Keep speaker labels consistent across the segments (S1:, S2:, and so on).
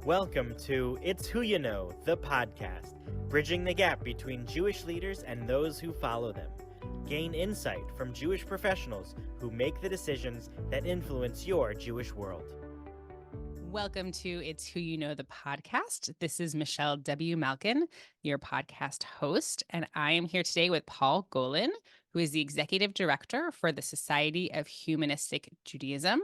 S1: Welcome to It's Who You Know, the podcast, bridging the gap between Jewish leaders and those who follow them. Gain insight from Jewish professionals who make the decisions that influence your Jewish world.
S2: Welcome to It's Who You Know, the podcast. This is Michelle W. Malkin, your podcast host, and I am here today with Paul Golin, who is the executive director for the Society of Humanistic Judaism.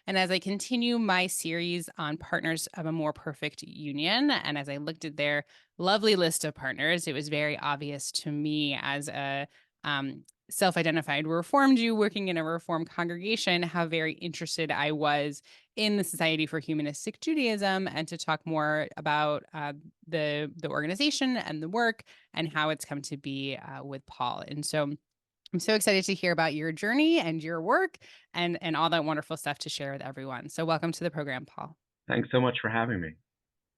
S2: And as I continue my series on partners of a more perfect union, and as I looked at their lovely list of partners, it was very obvious to me as a self-identified Reformed Jew working in a Reformed congregation how very interested I was in the Society for Humanistic Judaism, and to talk more about the organization and the work and how it's come to be with Paul. And so I'm so excited to hear about your journey and your work and all that wonderful stuff to share with everyone. So welcome to the program, Paul.
S3: Thanks so much for having me.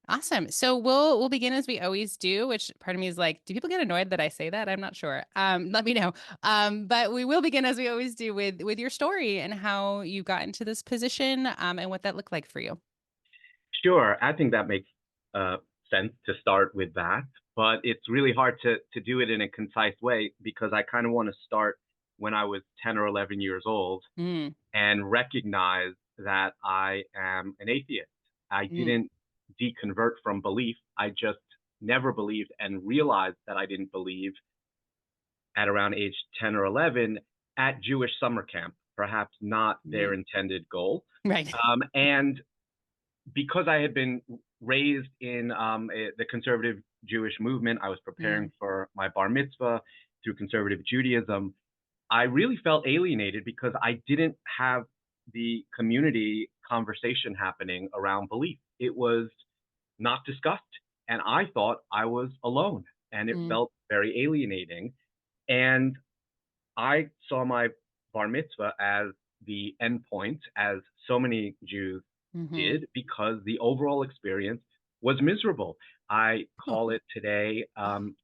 S2: Awesome. So we'll begin as we always do, which part of me is like, do people get annoyed that I say that? I'm not sure. Let me know. But we will begin as we always do with your story and how you got into this position, and what that looked like for you.
S3: Sure, I think that makes sense to start with that, but it's really hard to do it in a concise way because I kind of want to start when I was 10 or 11 years old and recognize that I am an atheist. I didn't deconvert from belief. I just never believed and realized that I didn't believe at around age 10 or 11 at Jewish summer camp, perhaps not their intended goal.
S2: Right.
S3: And because I had been raised in the conservative Jewish movement, I was preparing for my bar mitzvah through conservative Judaism. I really felt alienated because I didn't have the community conversation happening around belief. It was not discussed, and I thought I was alone, and it felt very alienating. And I saw my bar mitzvah as the end point, as so many Jews did, because the overall experience was miserable. I call it today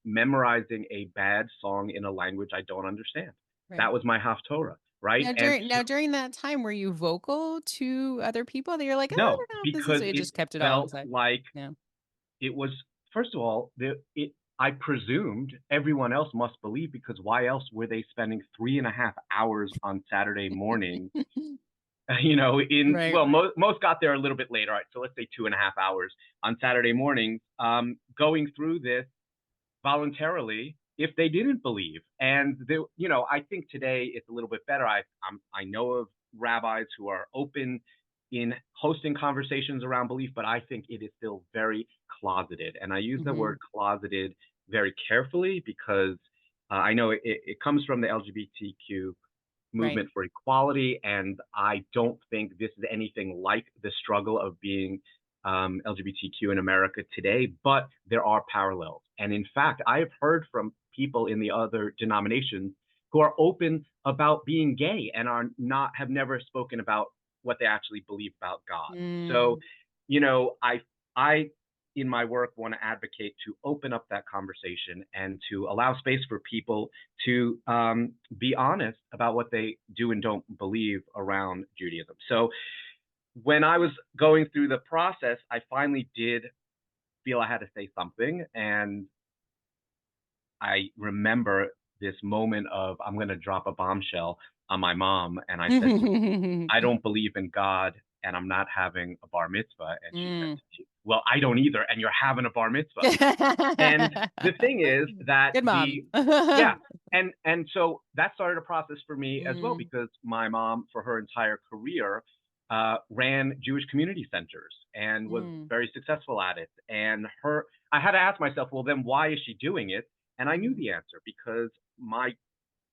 S3: memorizing a bad song in a language I don't understand.
S2: Right.
S3: That was my Haftorah, right?
S2: Now, during that time, were you vocal to other people that you're like, oh, I
S3: No,
S2: don't know if this
S3: because
S2: is, it
S3: it
S2: just kept it all
S3: felt
S2: inside?
S3: like
S2: Yeah.
S3: it was, first of all, I presumed everyone else must believe, because why else were they spending 3.5 hours on Saturday morning?
S2: Right.
S3: Well, most got there a little bit later. All right, so let's say 2.5 hours on Saturday mornings, going through this voluntarily if they didn't believe. And I think today it's a little bit better. I know of rabbis who are open in hosting conversations around belief, but I think it is still very closeted. And I use the word closeted very carefully because I know it comes from the LGBTQ movement for equality, and I don't think this is anything like the struggle of being LGBTQ in America today, but there are parallels. And in fact, I've heard from people in the other denominations who are open about being gay and have never spoken about what they actually believe about God. So, I in my work want to advocate to open up that conversation and to allow space for people to be honest about what they do and don't believe around Judaism. So when I was going through the process, I finally did feel I had to say something. And I remember this moment of, I'm going to drop a bombshell on my mom. And I said, I don't believe in God, and I'm not having a bar mitzvah. And she said, well, I don't either, and you're having a bar mitzvah. And the thing is that
S2: Good mom.
S3: and so that started a process for me as well, because my mom, for her entire career, ran Jewish community centers and was very successful at it. And I had to ask myself, well, then why is she doing it? And I knew the answer, because my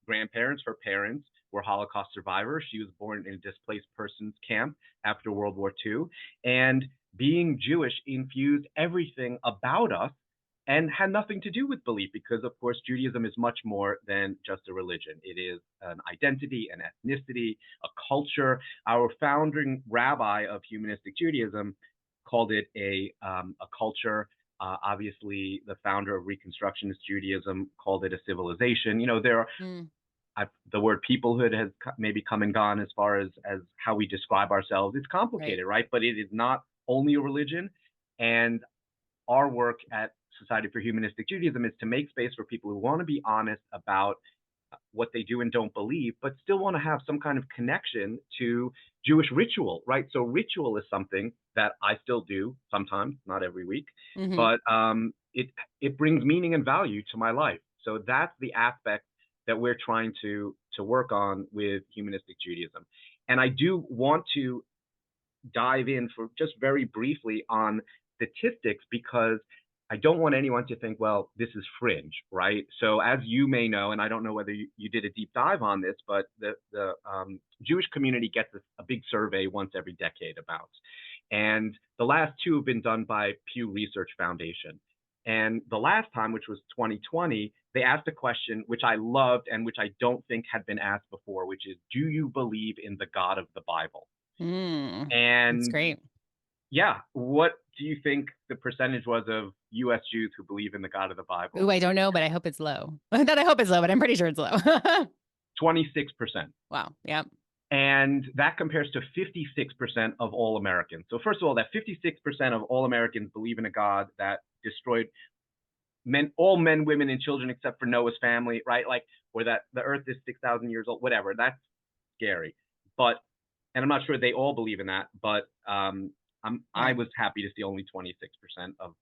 S3: grandparents, her parents, were Holocaust survivors. She was born in a displaced persons camp after World War II. And being Jewish infused everything about us and had nothing to do with belief, because, of course, Judaism is much more than just a religion. It is an identity, an ethnicity, a culture. Our founding rabbi of Humanistic Judaism called it a culture. Obviously, the founder of Reconstructionist Judaism called it a civilization. There are the word peoplehood has maybe come and gone as far as how we describe ourselves. It's complicated, right? But it is not only a religion. And our work at Society for Humanistic Judaism is to make space for people who want to be honest about what they do and don't believe, but still want to have some kind of connection to Jewish ritual, right? So ritual is something that I still do sometimes, not every week, but it brings meaning and value to my life. So that's the aspect that we're trying to work on with Humanistic Judaism. And I do want to dive in for just very briefly on statistics, because I don't want anyone to think, well, this is fringe, right? So as you may know, and I don't know whether you did a deep dive on this, but the Jewish community gets a big survey once every decade about. And the last two have been done by Pew Research Foundation. And the last time, which was 2020, they asked a question which I loved and which I don't think had been asked before, which is, do you believe in the God of the Bible?
S2: That's
S3: And
S2: great.
S3: yeah, what do you think the percentage was of U.S. Jews who believe in the God of the Bible?
S2: Oh, I don't know, but I hope it's low. That I hope it's low, but I'm pretty sure it's low.
S3: 26%.
S2: Wow. Yep.
S3: And that compares to 56% of all Americans. So first of all, that 56% of all Americans believe in a God that destroyed all men, women, and children except for Noah's family, right? Like, or that the earth is 6,000 years old, whatever. That's scary. But, and I'm not sure they all believe in that, but I was happy to see only 26% of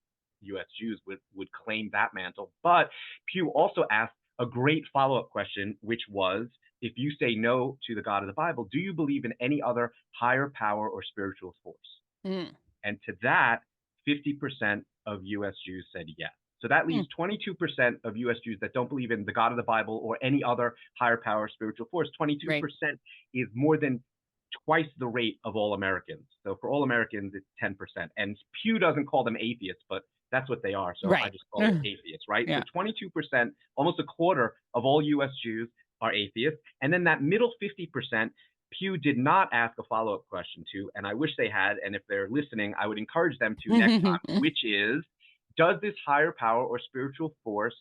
S3: U.S. Jews would claim that mantle. But Pew also asked a great follow-up question, which was, if you say no to the God of the Bible, do you believe in any other higher power or spiritual force? And to that, 50% of U.S. Jews said yes. So that leaves 22% of U.S. Jews that don't believe in the God of the Bible or any other higher power or spiritual force. 22% is more than twice the rate of all Americans. So for all Americans, it's 10%. And Pew doesn't call them atheists, but that's what they are. So I just call it atheists, right? Yeah. So 22%, almost a quarter of all U.S. Jews are atheists. And then that middle 50%, Pew did not ask a follow-up question to, and I wish they had, and if they're listening, I would encourage them to next time, which is, does this higher power or spiritual force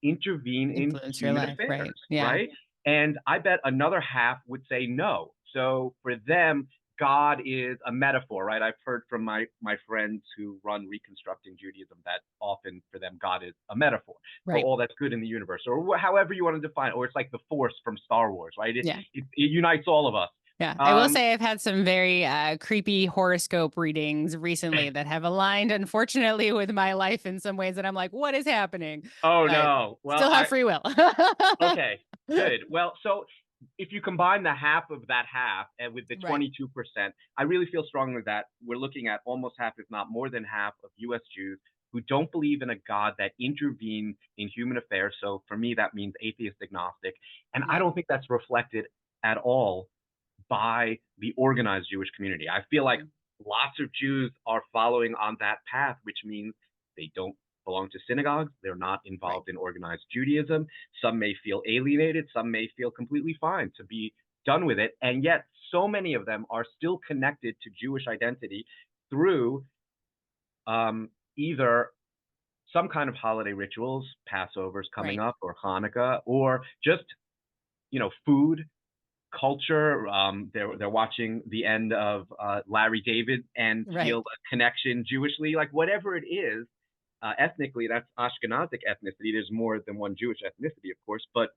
S3: intervene in human affairs, right? And I bet another half would say no. So for them, God is a metaphor, right? I've heard from my friends who run Reconstructing Judaism that often for them, God is a metaphor for all that's good in the universe, or however you want to define it, or it's like the Force from Star Wars, right? It unites all of us.
S2: Yeah, I will say I've had some very creepy horoscope readings recently that have aligned, unfortunately, with my life in some ways that I'm like, what is happening?
S3: Oh, no. Well,
S2: still have free will.
S3: Okay, good. Well, so if you combine the half of that half and with the 22%, I really feel strongly that we're looking at almost half, if not more than half, of U.S. Jews who don't believe in a God that intervenes in human affairs. So for me, that means atheist agnostic. And I don't think that's reflected at all by the organized Jewish community. I feel like lots of Jews are following on that path, which means they don't belong to synagogues. They're not involved in organized Judaism. Some may feel alienated. Some may feel completely fine to be done with it. And yet so many of them are still connected to Jewish identity through either some kind of holiday rituals, Passover's coming up, or Hanukkah, or just, food, culture. They're watching the end of Larry David and feel a connection Jewishly, like whatever it is. Ethnically, that's Ashkenazic ethnicity. There's more than one Jewish ethnicity, of course, but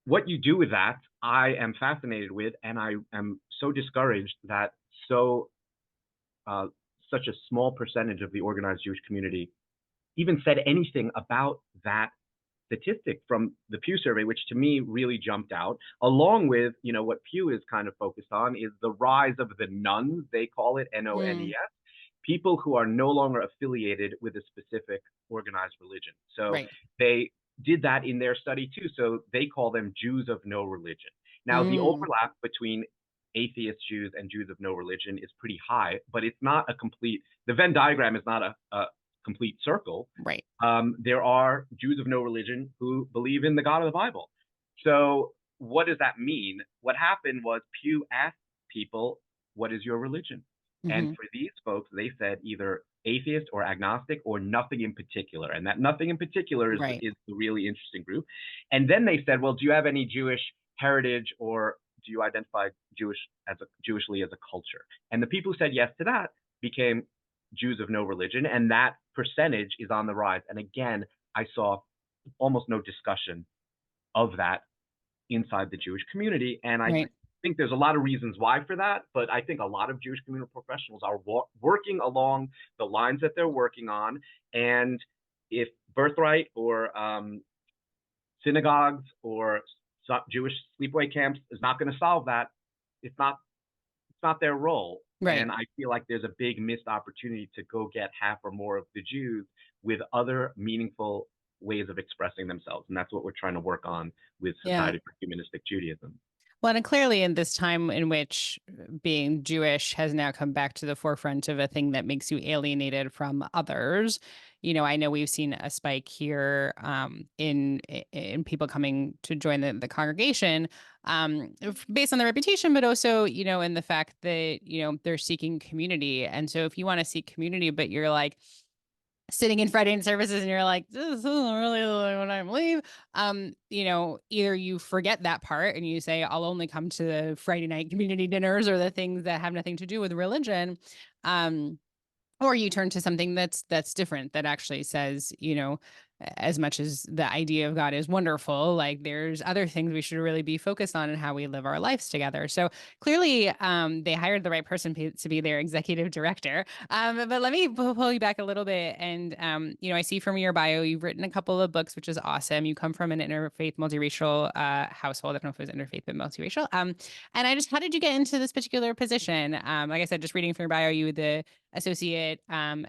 S3: what you do with that, I am fascinated with, and I am so discouraged that such a small percentage of the organized Jewish community even said anything about that statistic from the Pew survey, which to me really jumped out, along with, what Pew is kind of focused on is the rise of the nuns, they call it N-O-N-E-S, people who are no longer affiliated with a specific organized religion. So they did that in their study too. So they call them Jews of no religion. Now, the overlap between atheist Jews and Jews of no religion is pretty high, but it's not the Venn diagram is not a complete circle. There are Jews of no religion who believe in the God of the Bible. So what does that mean? What happened was Pew asked people, what is your religion? And for these folks, they said either atheist or agnostic or nothing in particular. And that nothing in particular is the really interesting group. And then they said, well, do you have any Jewish heritage, or do you identify Jewishly as a culture? And the people who said yes to that became Jews of no religion, and that percentage is on the rise. And again, I saw almost no discussion of that inside the Jewish community. And I
S2: Right.
S3: think there's a lot of reasons why for that, but I think a lot of Jewish community professionals are working along the lines that they're working on. And if birthright or synagogues or Jewish sleepaway camps is not going to solve that, it's not their role.
S2: Right.
S3: And I feel like there's a big missed opportunity to go get half or more of the Jews with other meaningful ways of expressing themselves. And that's what we're trying to work on with
S2: Yeah.
S3: Society for Humanistic Judaism.
S2: Well, and clearly in this time in which being Jewish has now come back to the forefront of a thing that makes you alienated from others, I know we've seen a spike here in people coming to join the congregation based on their reputation, but also, in the fact that, they're seeking community. And so if you want to seek community, but you're like, sitting in Friday night services and you're like, this isn't really what I believe. Either you forget that part and you say, I'll only come to the Friday night community dinners or the things that have nothing to do with religion. Or you turn to something that's different, that actually says, as much as the idea of God is wonderful, like there's other things we should really be focused on in how we live our lives together. So clearly, they hired the right person to be their executive director. But let me pull you back a little bit. And, I see from your bio, you've written a couple of books, which is awesome. You come from an interfaith, multiracial household. I don't know if it was interfaith, but multiracial. And how did you get into this particular position? Like I said, just reading from your bio, you were the associate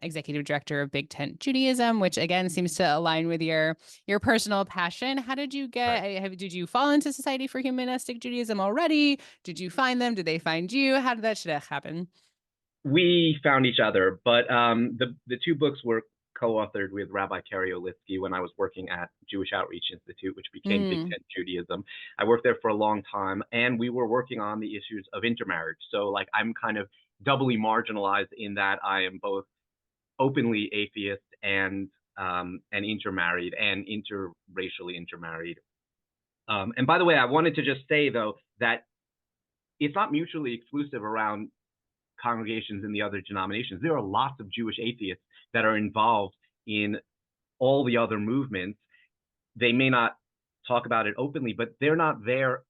S2: executive director of Big Tent Judaism, which again seems to align with your personal passion. How did you did you fall into Society for Humanistic Judaism already? Did you find them? Did they find you? How did that shit happen?
S3: We found each other, but the two books were co-authored with Rabbi Kerry Olitsky when I was working at Jewish Outreach Institute, which became Big Tent Judaism. I worked there for a long time, and we were working on the issues of intermarriage. So, like, I'm kind of doubly marginalized in that I am both openly atheist and intermarried and interracially intermarried. And by the way, I wanted to just say though that it's not mutually exclusive around congregations in the other denominations. There are lots of Jewish atheists that are involved in all the other movements. They may not talk about it openly, but they're not there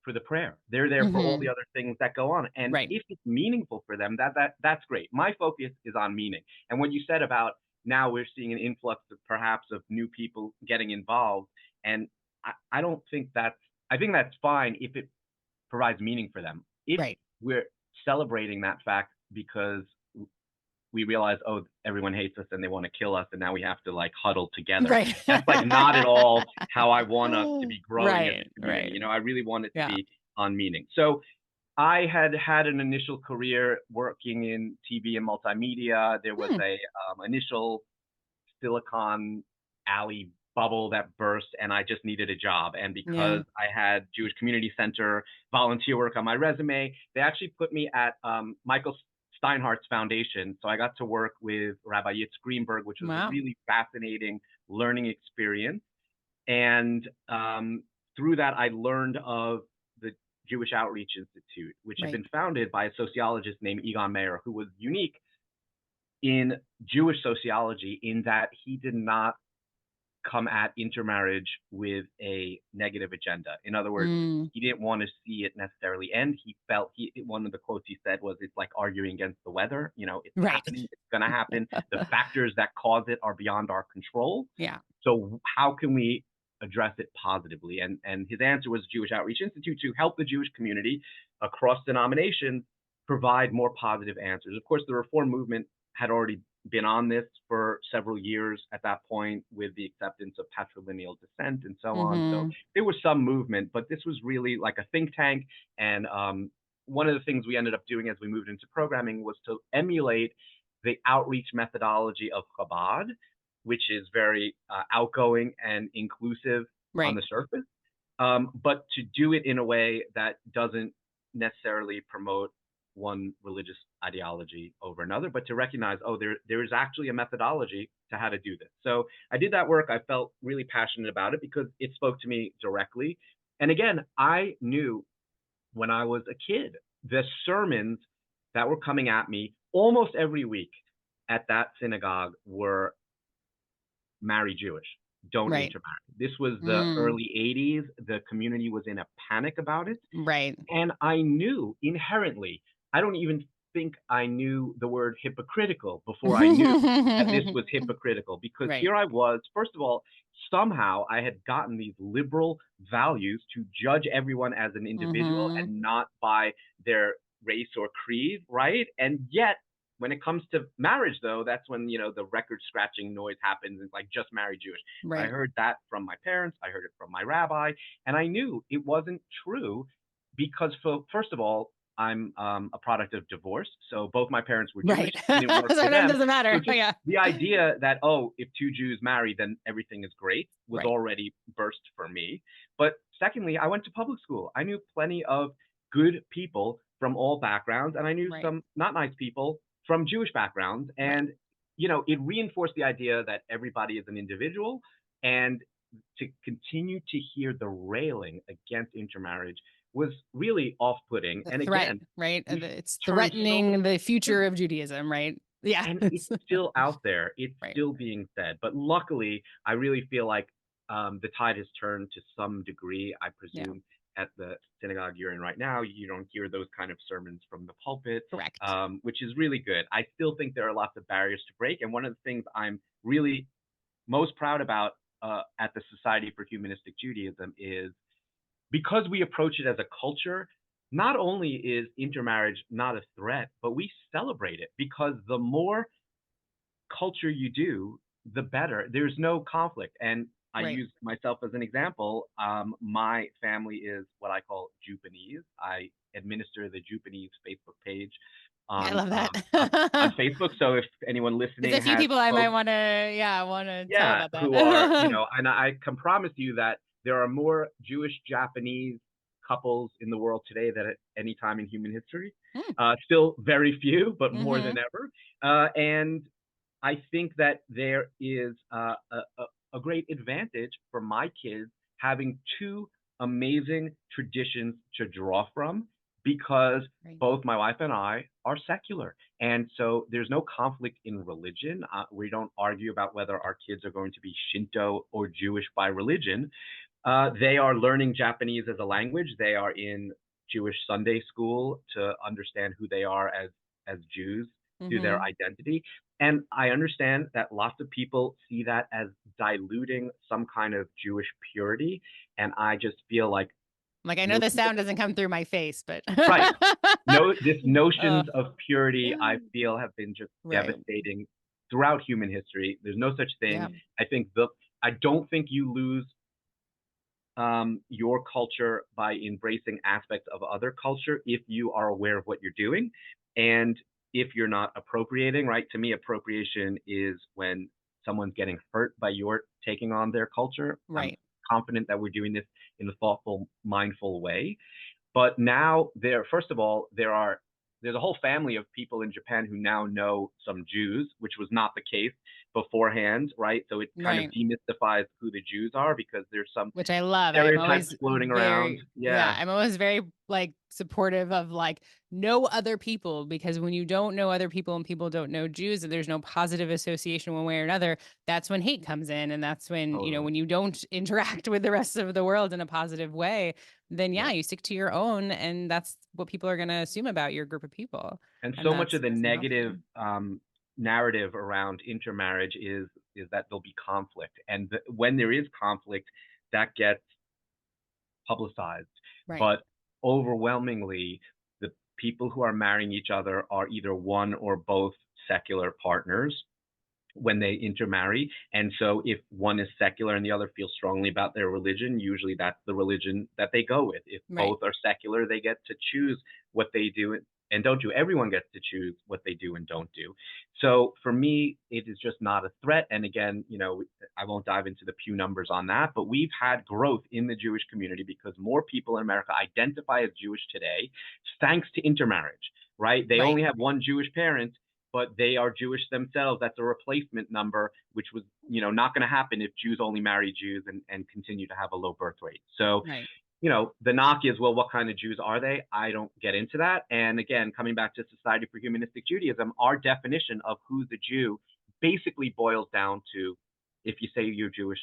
S3: for the prayer. They're there for all the other things that go on. And if it's meaningful for them, that's great. My focus is on meaning. And what you said about now we're seeing an influx of perhaps of new people getting involved. And I don't think I think that's fine if it provides meaning for them. If we're celebrating that fact because we realize, oh, everyone hates us and they want to kill us, and now we have to like huddle together.
S2: Right.
S3: That's like not at all how I want us to be growing as a community.
S2: Right.
S3: I really want it to be on meaning. So I had an initial career working in TV and multimedia. There was a initial Silicon Alley bubble that burst, and I just needed a job. And because I had Jewish Community Center volunteer work on my resume, they actually put me at Michael Steinhardt's foundation. So I got to work with Rabbi Yitz Greenberg, which was a really fascinating learning experience. And through that, I learned of the Jewish Outreach Institute, which had been founded by a sociologist named Egon Meyer, who was unique in Jewish sociology in that he did not come at intermarriage with a negative agenda. In other words, he didn't want to see it necessarily end. He felt one of the quotes he said was, it's like arguing against the weather. It's happening, it's going to happen. The factors that cause it are beyond our control. So how can we address it positively? And his answer was Jewish Outreach Institute to help the Jewish community across denominations provide more positive answers. Of course, the Reform movement had already been on this for several years at that point, with the acceptance of patrilineal descent and so on. So there was some movement, but this was really like a think tank. And one of the things we ended up doing as we moved into programming was to emulate the outreach methodology of Chabad, which is very outgoing and inclusive on the surface, but to do it in a way that doesn't necessarily promote one religious ideology over another, but to recognize, oh, there is actually a methodology to how to do this. So I did that work. I felt really passionate about it because it spoke to me directly. And again, I knew when I was a kid, the sermons that were coming at me almost every week at that synagogue were marry Jewish, don't
S2: Right.
S3: intermarry. This was the
S2: Mm.
S3: early 80s. The community was in a panic about it.
S2: Right.
S3: And I knew inherently, I don't even think I knew the word hypocritical before I knew that this was hypocritical, because
S2: Right.
S3: here I was, first of all, somehow I had gotten these liberal values to judge everyone as an individual
S2: Mhm.
S3: and not by their race or creed, right? And yet, when it comes to marriage, though, that's when, the record scratching noise happens. It's like, just marry Jewish. I
S2: Right.
S3: heard that from my parents. I heard it from my rabbi. And I knew it wasn't true because, first of all, I'm a product of divorce. So both my parents were Jewish.
S2: Right.
S3: It didn't work for
S2: Sometimes it
S3: them.
S2: doesn't matter.
S3: So just
S2: Yeah.
S3: the idea that, oh, if two Jews marry, then everything is great was
S2: Right.
S3: already burst for me. But secondly, I went to public school. I knew plenty of good people from all backgrounds, and I knew
S2: Right.
S3: some not nice people from Jewish backgrounds.
S2: Right.
S3: And, it reinforced the idea that everybody is an individual. And to continue to hear the railing against intermarriage was really off-putting.
S2: The
S3: And
S2: threat,
S3: again,
S2: right?
S3: we've
S2: It's
S3: turned so,
S2: threatening the
S3: yeah,
S2: future of Judaism, right? Yeah.
S3: and it's still out there. It's
S2: Right.
S3: still being said. But luckily, I really feel like the tide has turned to some degree. I
S2: Yeah.
S3: presume at the synagogue you're in right now, you don't hear those kind of sermons from the pulpit,
S2: Correct.
S3: which is really good. I still think there are lots of barriers to break. And one of the things I'm really most proud about at the Society for Humanistic Judaism is, because we approach it as a culture, not only is intermarriage not a threat, but we celebrate it, because the more culture you do, the better. There's no conflict. And I
S2: Right.
S3: use myself as an example. My family is what I call Jupanese. I administer the Jupanese Facebook page
S2: I
S3: on
S2: love that.
S3: Facebook. So if anyone
S2: There's
S3: listening
S2: a few
S3: has
S2: people I might
S3: folks,
S2: want to, want to tell
S3: yeah,
S2: about
S3: who are,
S2: that.
S3: and I can promise you that there are more Jewish Japanese couples in the world today than at any time in human history.
S2: Hmm.
S3: Still very few, but more
S2: Mhm.
S3: than ever. And I think that there is a great advantage for my kids having two amazing traditions to draw from, because
S2: Right.
S3: both my wife and I are secular. And so there's no conflict in religion. We don't argue about whether our kids are going to be Shinto or Jewish by religion. They are learning Japanese as a language. They are in Jewish Sunday school to understand who they are as Jews through their
S2: Mhm.
S3: identity. And I understand that lots of people see that as diluting some kind of Jewish purity. And I just feel like
S2: Like I know the
S3: notions of,
S2: sound doesn't come through my face, but
S3: right, no, this
S2: uh,
S3: notions of purity, I feel, have been just
S2: right.
S3: devastating throughout human history. There's no such thing.
S2: Yeah.
S3: I think I don't think you lose your culture by embracing aspects of other culture if you are aware of what you're doing, and if you're not appropriating. Right, to me, appropriation is when someone's getting hurt by your taking on their culture. I'm
S2: Right.
S3: confident that we're doing this in a thoughtful, mindful way. But now, first of all, there's a whole family of people in Japan who now know some Jews, which was not the case beforehand, right? So it kind of
S2: Right.
S3: demystifies who the Jews are, because there's some
S2: Which I love. I am
S3: stereotypes
S2: always
S3: floating around.
S2: very, yeah,
S3: Yeah,
S2: I'm always very like supportive of like know other people, because when you don't know other people and people don't know Jews and there's no positive association one way or another, that's when hate comes in. And that's when,
S3: totally.
S2: when you don't interact with the rest of the world in a positive way, then yeah,
S3: Yeah.
S2: you stick to your own. And that's what people are going to assume about your group of people.
S3: And
S2: And
S3: so much of the
S2: that's
S3: negative
S2: unhealthy.
S3: narrative around intermarriage is that there'll be conflict, and when there is conflict, that gets publicized.
S2: Right.
S3: But overwhelmingly, the people who are marrying each other are either one or both secular partners when they intermarry. And so if one is secular and the other feels strongly about their religion, usually that's the religion that they go with. If
S2: Right.
S3: both are secular, they get to choose what they do and don't do. Everyone gets to choose what they do and don't do. So for me, it is just not a threat. And again, I won't dive into the Pew numbers on that, but we've had growth in the Jewish community because more people in America identify as Jewish today, thanks to intermarriage, right? They
S2: Right.
S3: only have one Jewish parent, but they are Jewish themselves. That's a replacement number, which was, not going to happen if Jews only marry Jews and continue to have a low birth rate. So
S2: Right.
S3: the knock is, well, what kind of Jews are they? I don't get into that. And again, coming back to Society for Humanistic Judaism, our definition of who's a Jew basically boils down to, if you say you're Jewish,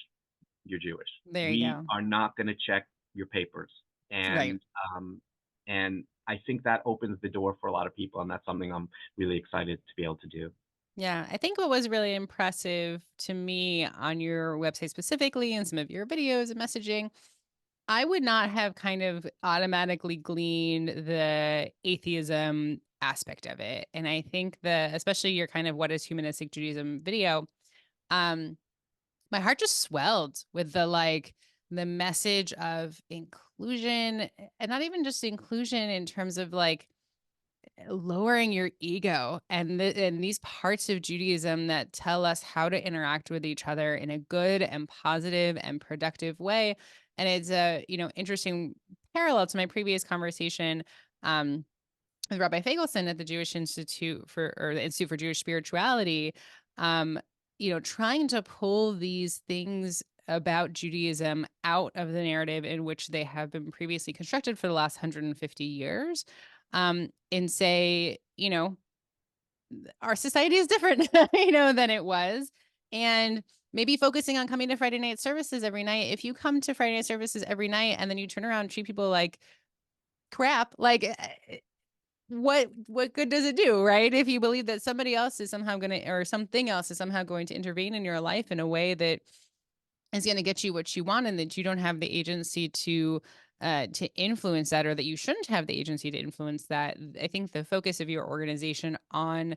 S3: you're Jewish.
S2: There you
S3: We
S2: go.
S3: are not going to check your papers.
S2: Right.
S3: And I think that opens the door for a lot of people, and that's something I'm really excited to be able to do.
S2: Yeah, I think what was really impressive to me on your website specifically and some of your videos and messaging, I would not have kind of automatically gleaned the atheism aspect of it. And I think especially your kind of what is humanistic Judaism video, um, my heart just swelled with the message of inclusion, and not even just inclusion in terms of like lowering your ego, and these parts of Judaism that tell us how to interact with each other in a good and positive and productive way. And it's a, interesting parallel to my previous conversation um, with Rabbi Fagelson at the the Institute for Jewish Spirituality, um, trying to pull these things about Judaism out of the narrative in which they have been previously constructed for the last 150 years, and say, our society is different, than it was. And maybe focusing on coming to Friday night services every night. If you come to Friday night services every night and then you turn around and treat people like crap, like what good does it do, right? If you believe that somebody else is somehow going to, or something else is somehow going to intervene in your life in a way that is going to get you what you want, and that you don't have the agency to influence that, or that you shouldn't have the agency to influence that. I think the focus of your organization on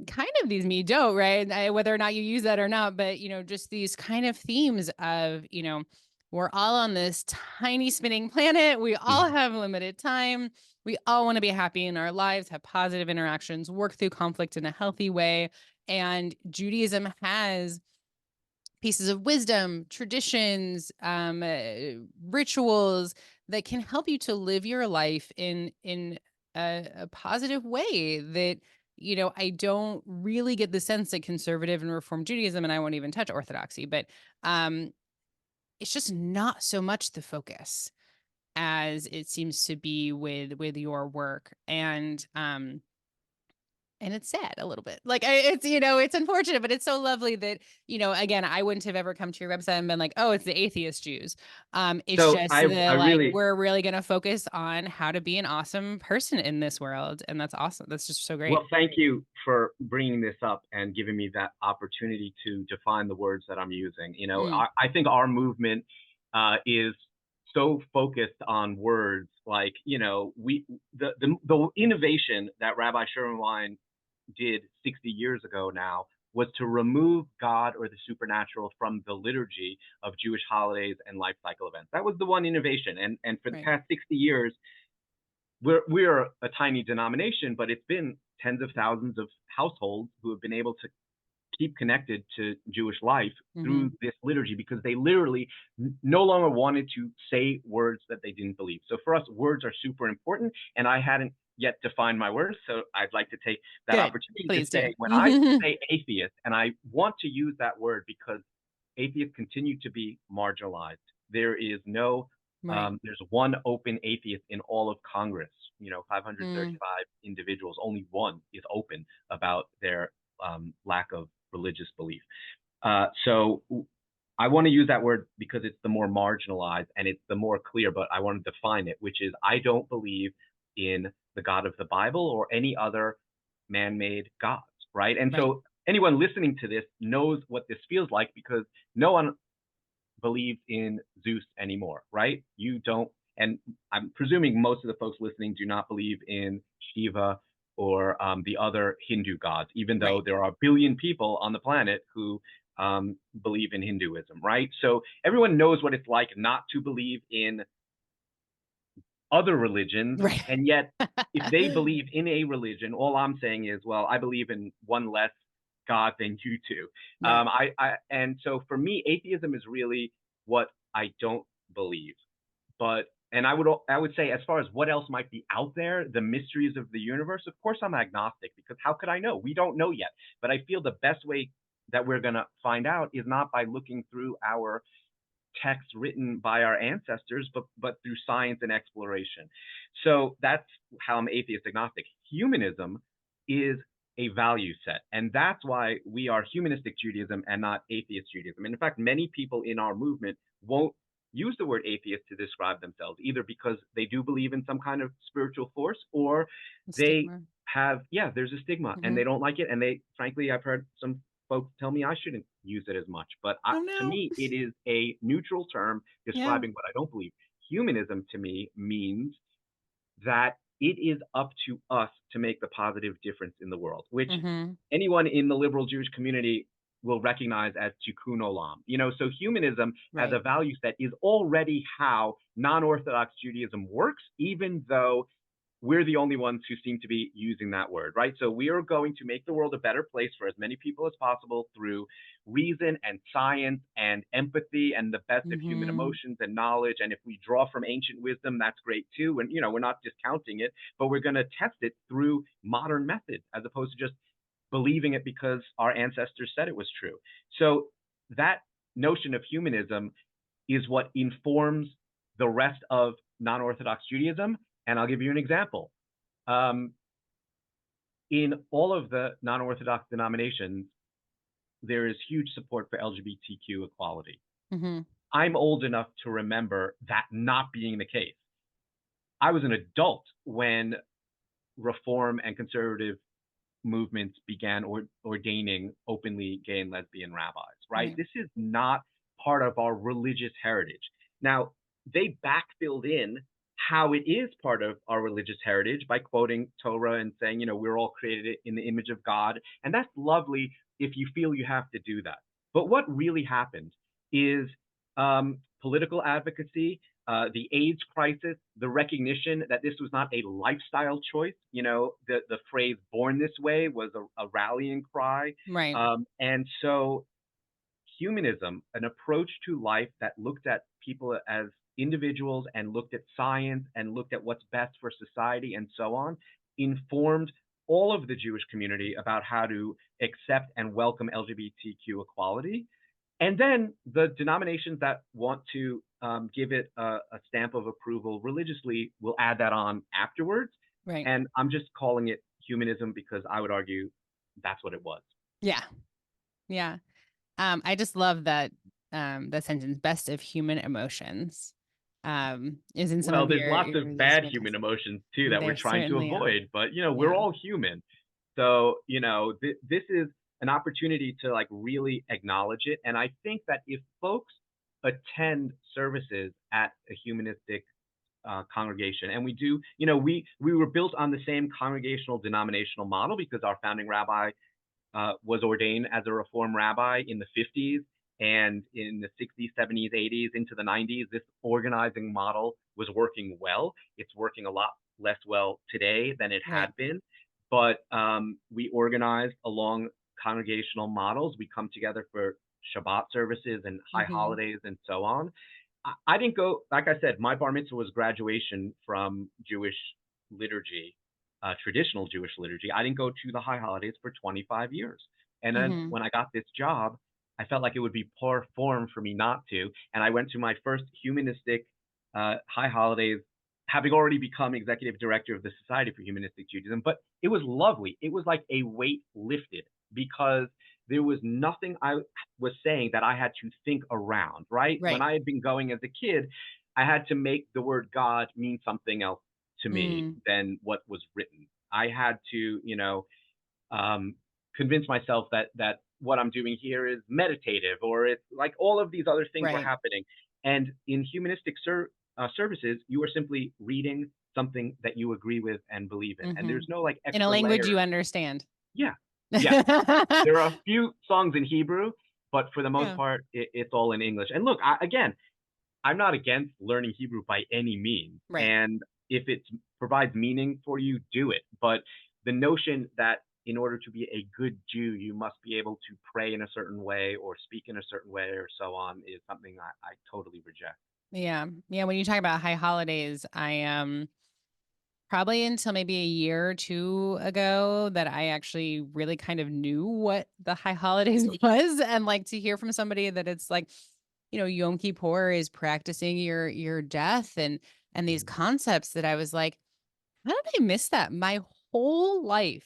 S2: kind of these midot, right? Whether or not you use that or not, but just these kind of themes of, we're all on this tiny spinning planet. We all have limited time. We all want to be happy in our lives, have positive interactions, work through conflict in a healthy way. And Judaism has pieces of wisdom, traditions, rituals that can help you to live your life in a positive way that, I don't really get the sense that conservative and reform Judaism, and I won't even touch Orthodoxy, but it's just not so much the focus as it seems to be with your work. And it's sad a little bit. Like it's unfortunate, but it's so lovely that, again, I wouldn't have ever come to your website and been like, oh, it's the atheist Jews. It's
S3: So
S2: just
S3: I
S2: like,
S3: really,
S2: we're really going to focus on how to be an awesome person in this world. And that's awesome. That's just so great.
S3: well, thank you for bringing this up and giving me that opportunity to define the words that I'm using. I think our movement is so focused on words, like, the innovation that Rabbi Sherman Wein did 60 years ago now was to remove God or the supernatural from the liturgy of Jewish holidays and life cycle events. That was the one innovation. And for the past 60 years, we're a tiny denomination, but it's been tens of thousands of households who have been able to keep connected to Jewish life through this liturgy, because they literally no longer wanted to say words that they didn't believe. So for us, words are super important, and I hadn't yet defined my words, so I'd like to take that opportunity to say, when I say atheist, and I want to use that word because atheists continue to be marginalized. There is no there's one open atheist in all of Congress. 535 individuals, only one is open about their lack of religious belief. So I want to use that word because it's the more marginalized and it's the more clear, but I want to define it, which is, I don't believe in the God of the Bible or any other man-made gods, right? And so anyone listening to this knows what this feels like, because no one believes in Zeus anymore, right? You don't, and I'm presuming most of the folks listening do not believe in Shiva or the other Hindu gods, even though there are a billion people on the planet who believe in Hinduism, right? So everyone knows what it's like not to believe in other religions, and yet if they believe in a religion, all I'm saying is, well, I believe in one less God than you do. And so for me, atheism is really what I don't believe. And I would say, as far as what else might be out there, the mysteries of the universe, of course I'm agnostic, because how could I know? We don't know yet. But I feel the best way that we're going to find out is not by looking through our texts written by our ancestors, but through science and exploration. So that's how I'm atheist agnostic. Humanism is a value set, and that's why we are humanistic Judaism and not atheist Judaism. And in fact, many people in our movement won't use the word atheist to describe themselves, either because they do believe in some kind of spiritual force, or they
S2: Stigma.
S3: have, yeah, there's a stigma and
S2: Hmm.
S3: they don't like it. And they, frankly, I've heard some folks tell me I shouldn't use it as much. But
S2: Oh
S3: to
S2: no.
S3: me, it is a neutral term
S2: Yeah.
S3: describing what I don't believe. Humanism to me means that it is up to us to make the positive difference in the world, which
S2: Hmm.
S3: anyone in the liberal Jewish community will recognize as tikkun olam. So humanism as
S2: Right.
S3: a value set is already how non-Orthodox Judaism works, even though we're the only ones who seem to be using that word, right? So we are going to make the world a better place for as many people as possible through reason and science and empathy and the best of human
S2: Hmm.
S3: emotions and knowledge. And if we draw from ancient wisdom, that's great too. And, we're not discounting it, but we're going to test it through modern methods as opposed to just believing it because our ancestors said it was true. So that notion of humanism is what informs the rest of non-Orthodox Judaism. And I'll give you an example. Um, in all of the non-Orthodox denominations, there is huge support for LGBTQ equality.
S2: Hmm.
S3: I'm old enough to remember that not being the case. I was an adult when reform and conservative movements began ordaining openly gay and lesbian rabbis, right?
S2: Right.
S3: This is not part of our religious heritage. Now, they backfilled in how it is part of our religious heritage by quoting Torah and saying, we're all created in the image of God. And that's lovely if you feel you have to do that. But what really happened is political advocacy, the AIDS crisis, the recognition that this was not a lifestyle choice. The phrase "born this way" was a rallying cry.
S2: Right.
S3: And so humanism, an approach to life that looked at people as individuals and looked at science and looked at what's best for society and so on, informed all of the Jewish community about how to accept and welcome LGBTQ equality. And then the denominations that want to give it a stamp of approval religiously will add that on afterwards.
S2: Right.
S3: And I'm just calling it humanism because I would argue that's what it was.
S2: Yeah. Yeah. I just love that the sentence "best of human emotions" is in some
S3: Well,
S2: of
S3: there's lots
S2: your
S3: of
S2: it's
S3: bad human
S2: fantastic.
S3: emotions too that we're
S2: There
S3: trying to
S2: certainly are.
S3: avoid, but we're
S2: Yeah.
S3: all human. So, this is an opportunity to like really acknowledge it. And I think that if folks attend services at a humanistic congregation, and we do, we were built on the same congregational denominational model because our founding rabbi was ordained as a Reform rabbi in the 50s, and in the 60s, 70s, 80s, into the 90s, this organizing model was working well. It's working a lot less well today than it had
S2: Right.
S3: been, but we organized along congregational models. We come together for Shabbat services and high
S2: Hmm.
S3: holidays and so on. I didn't go, like I said, my bar mitzvah was graduation from Jewish liturgy, traditional Jewish liturgy. I didn't go to the high holidays for 25 years. And then
S2: Hmm.
S3: when I got this job, I felt like it would be poor form for me not to. And I went to my first humanistic high holidays, having already become executive director of the Society for Humanistic Judaism. But it was lovely. It was like a weight lifted because there was nothing I was saying that I had to think around, right? When
S2: Right.
S3: I had been going as a kid, I had to make the word God mean something else to me
S2: Mm.
S3: than what was written. I had to, um, convince myself that what I'm doing here is meditative, or it's like all of these other things were
S2: Right.
S3: happening. And in humanistic services, you are simply reading something that you agree with and believe in, and
S2: Hmm.
S3: there's no like
S2: In a
S3: extra
S2: language you
S3: layers.
S2: understand.
S3: Yeah, yeah. There are a few songs in Hebrew, but for the most
S2: Yeah.
S3: part, it's all in English. And look, again, I'm not against learning Hebrew by any means.
S2: Right.
S3: And if it provides meaning for you, do it. But the notion that in order to be a good Jew, you must be able to pray in a certain way or speak in a certain way or so on is something I totally reject.
S2: Yeah. Yeah. When you talk about high holidays, I probably until maybe a year or two ago that I actually really kind of knew what the high holidays was, and like to hear from somebody that it's like Yom Kippur is practicing your death and these concepts that I was like, how did I miss that my whole life?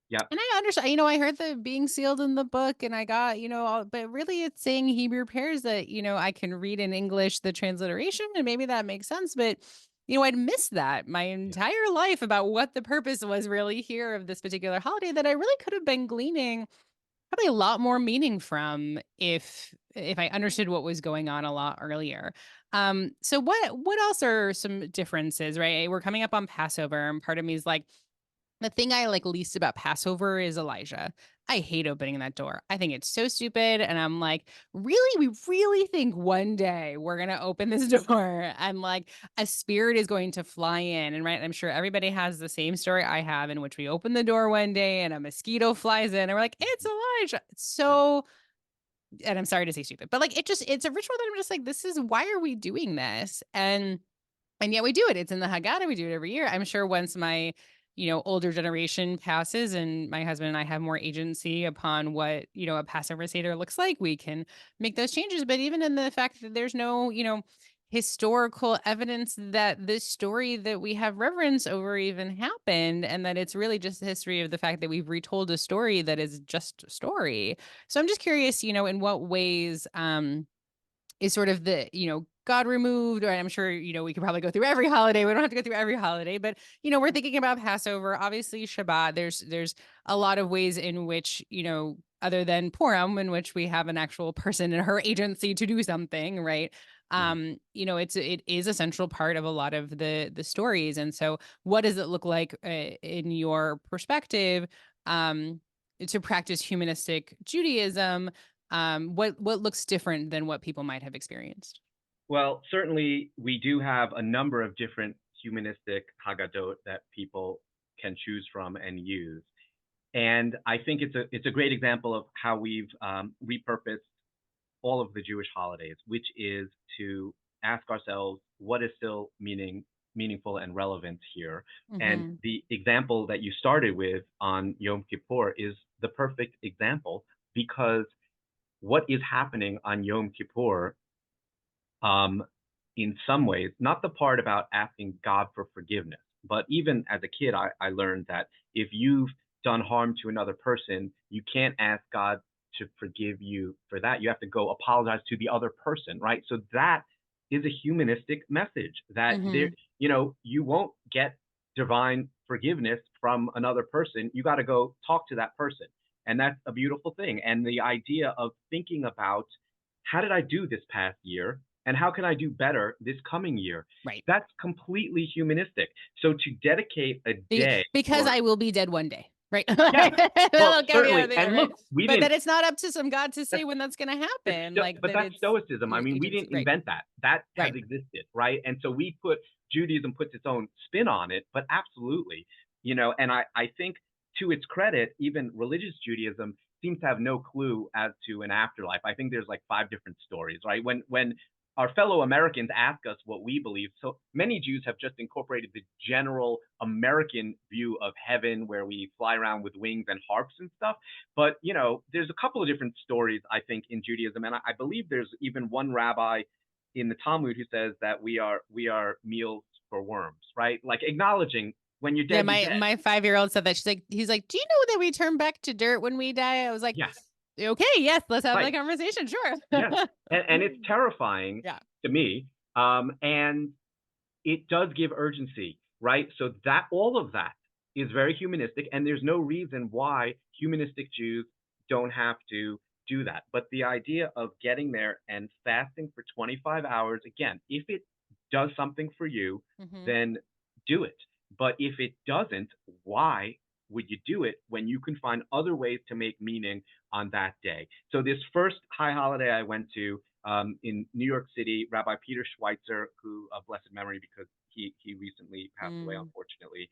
S3: Yeah.
S2: And I understand, I heard the being sealed in the book and I got, but really it's saying Hebrew prayers that, I can read in English, the transliteration, and maybe that makes sense. But, I'd missed that my entire life about what the purpose was really here of this particular holiday that I really could have been gleaning probably a lot more meaning from if I understood what was going on a lot earlier. So what else are some differences, right? We're coming up on Passover, and part of me is like, the thing I like least about Passover is Elijah. I hate opening that door. I think it's so stupid. And I'm like, really? We really think one day we're going to open this door and like a spirit is going to fly in. And right, I'm sure everybody has the same story I have, in which we open the door one day and a mosquito flies in and we're like, it's Elijah. It's so, and I'm sorry to say stupid, but like it's a ritual that I'm just like, this is, why are we doing this? And yet we do it. It's in the Haggadah. We do it every year. I'm sure once my, older generation passes and my husband and I have more agency upon what, a Passover Seder looks like, we can make those changes. But even in the fact that there's no, historical evidence that this story that we have reverence over even happened, and that it's really just the history of the fact that we've retold a story that is just a story. So I'm just curious, in what ways, is sort of the, God removed, or I'm sure, we could probably go through every holiday. We don't have to go through every holiday, but, we're thinking about Passover, obviously Shabbat. There's a lot of ways in which, other than Purim, in which we have an actual person and her agency to do something, right? It is a central part of a lot of the stories. And so what does it look like in your perspective, to practice humanistic Judaism? What looks different than what people might have experienced?
S3: Well, certainly we do have a number of different humanistic Haggadot that people can choose from and use. And I think it's a great example of how we've repurposed all of the Jewish holidays, which is to ask ourselves what is still meaningful and relevant here. And
S2: Mm-hmm.
S3: the example that you started with on Yom Kippur is the perfect example, because what is happening on Yom Kippur, in some ways, not the part about asking God for forgiveness, but even as a kid, I learned that if you've done harm to another person, you can't ask God to forgive you for that. You have to go apologize to the other person, right? So that is a humanistic message that there,
S2: Mm-hmm.
S3: you won't get divine forgiveness from another person. You got to go talk to that person. And that's a beautiful thing. And the idea of thinking about, how did I do this past year? And how can I do better this coming year?
S2: Right.
S3: That's completely humanistic. So to dedicate a day,
S2: Because
S3: or
S2: I will be dead one day. Right.
S3: yeah, well,
S2: That'll get me out
S3: certainly.
S2: of there,
S3: And
S2: right?
S3: look, we
S2: But
S3: didn't.
S2: that it's not up to some God to say
S3: That's
S2: when that's going to happen. Like
S3: but
S2: that
S3: that's
S2: it's
S3: stoicism. I
S2: your
S3: mean, we
S2: agency.
S3: didn't
S2: Right.
S3: invent that. That has
S2: Right.
S3: existed, right? And so Judaism puts its own spin on it, but absolutely, and I think, to its credit, even religious Judaism seems to have no clue as to an afterlife. I think there's like 5 different stories, right? When our fellow Americans ask us what we believe, so many Jews have just incorporated the general American view of heaven, where we fly around with wings and harps and stuff. But there's a couple of different stories, I think, in Judaism, and I believe there's even one rabbi in the Talmud who says that we are meals for worms, right? Like acknowledging when you're
S2: Yeah,
S3: dead, you're dead.
S2: my 5-year-old said that. He's like, do you know that we turn back to dirt when we die? I was like,
S3: Yes,
S2: okay, yes, let's have the
S3: right.
S2: conversation. Sure.
S3: Yes, and it's terrifying
S2: Yeah.
S3: to me, and it does give urgency, right? So that all of that is very humanistic, and there's no reason why humanistic Jews don't have to do that. But the idea of getting there and fasting for 25 hours, again, if it does something for you,
S2: Mm-hmm.
S3: then do it. But if it doesn't, why would you do it when you can find other ways to make meaning on that day? So this first high holiday I went to, in New York City, Rabbi Peter Schweitzer, who of blessed memory because he recently passed away,
S2: Mm.
S3: unfortunately,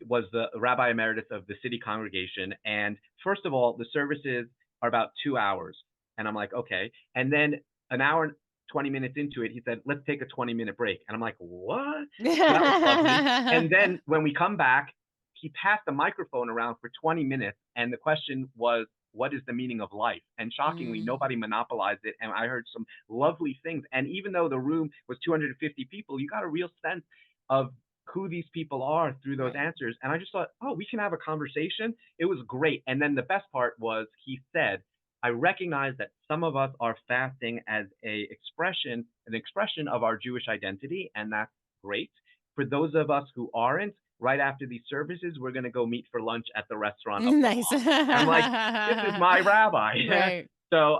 S3: was the Rabbi Emeritus of the city congregation. And first of all, the services are about 2 hours. And I'm like, okay. And then an hour and 20 minutes into it, he said, let's take a 20-minute break. And I'm like, what? So that was lovely. And then when we come back, he passed the microphone around for 20 minutes. And the question was, what is the meaning of life? And shockingly,
S2: Mm.
S3: nobody monopolized it. And I heard some lovely things. And even though the room was 250 people, you got a real sense of who these people are through those
S2: Right.
S3: answers. And I just thought, oh, we can have a conversation. It was great. And then the best part was he said, I recognize that some of us are fasting as an expression of our Jewish identity, and that's great. For those of us who aren't, right after these services, we're going to go meet for lunch at the restaurant up the
S2: Nice.
S3: block. And I'm like, this is my rabbi.
S2: Right.
S3: So,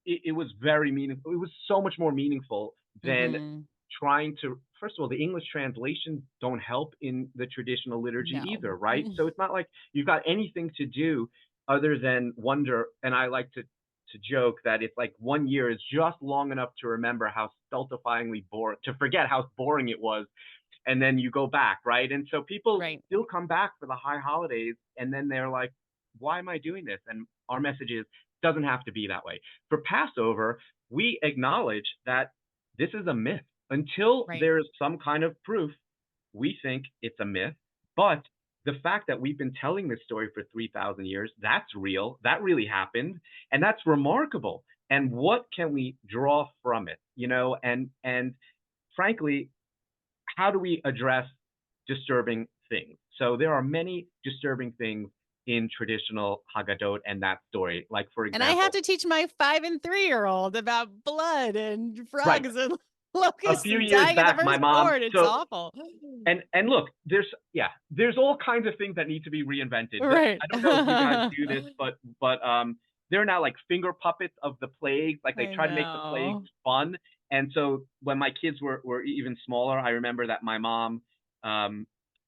S3: it was very meaningful. It was so much more meaningful than
S2: Mhm.
S3: trying to, first of all, the English translations don't help in the traditional liturgy
S2: No.
S3: either, right? So it's not like you've got anything to do other than wonder. And I like to joke that it's like 1 year is just long enough to remember how stultifyingly boring, to forget how boring it was. And then you go back, right? And so people
S2: Right.
S3: still come back for the high holidays, and then they're like, why am I doing this? And our message is, doesn't have to be that way. For Passover, we acknowledge that this is a myth. Until
S2: Right.
S3: there's some kind of proof, we think it's a myth. But the fact that we've been telling this story for 3,000 years, that's real. That really happened. And that's remarkable. And what can we draw from it? And frankly, how do we address disturbing things? So there are many disturbing things in traditional Haggadot and that story. Like, for
S2: And I
S3: example,
S2: have to teach my 5 and 3-year-old about blood and
S3: right,
S2: frogs and
S3: a
S2: locusts
S3: few
S2: and
S3: years
S2: dying of the
S3: back, my mom,
S2: firstborn. It's
S3: so,
S2: awful.
S3: and look, there's all kinds of things that need to be reinvented.
S2: Right.
S3: I don't know if you guys do this, but there are now like finger puppets of the plagues. Like they
S2: I
S3: try to make the plagues
S2: know.
S3: fun. And so when my kids were even smaller, I remember that my mom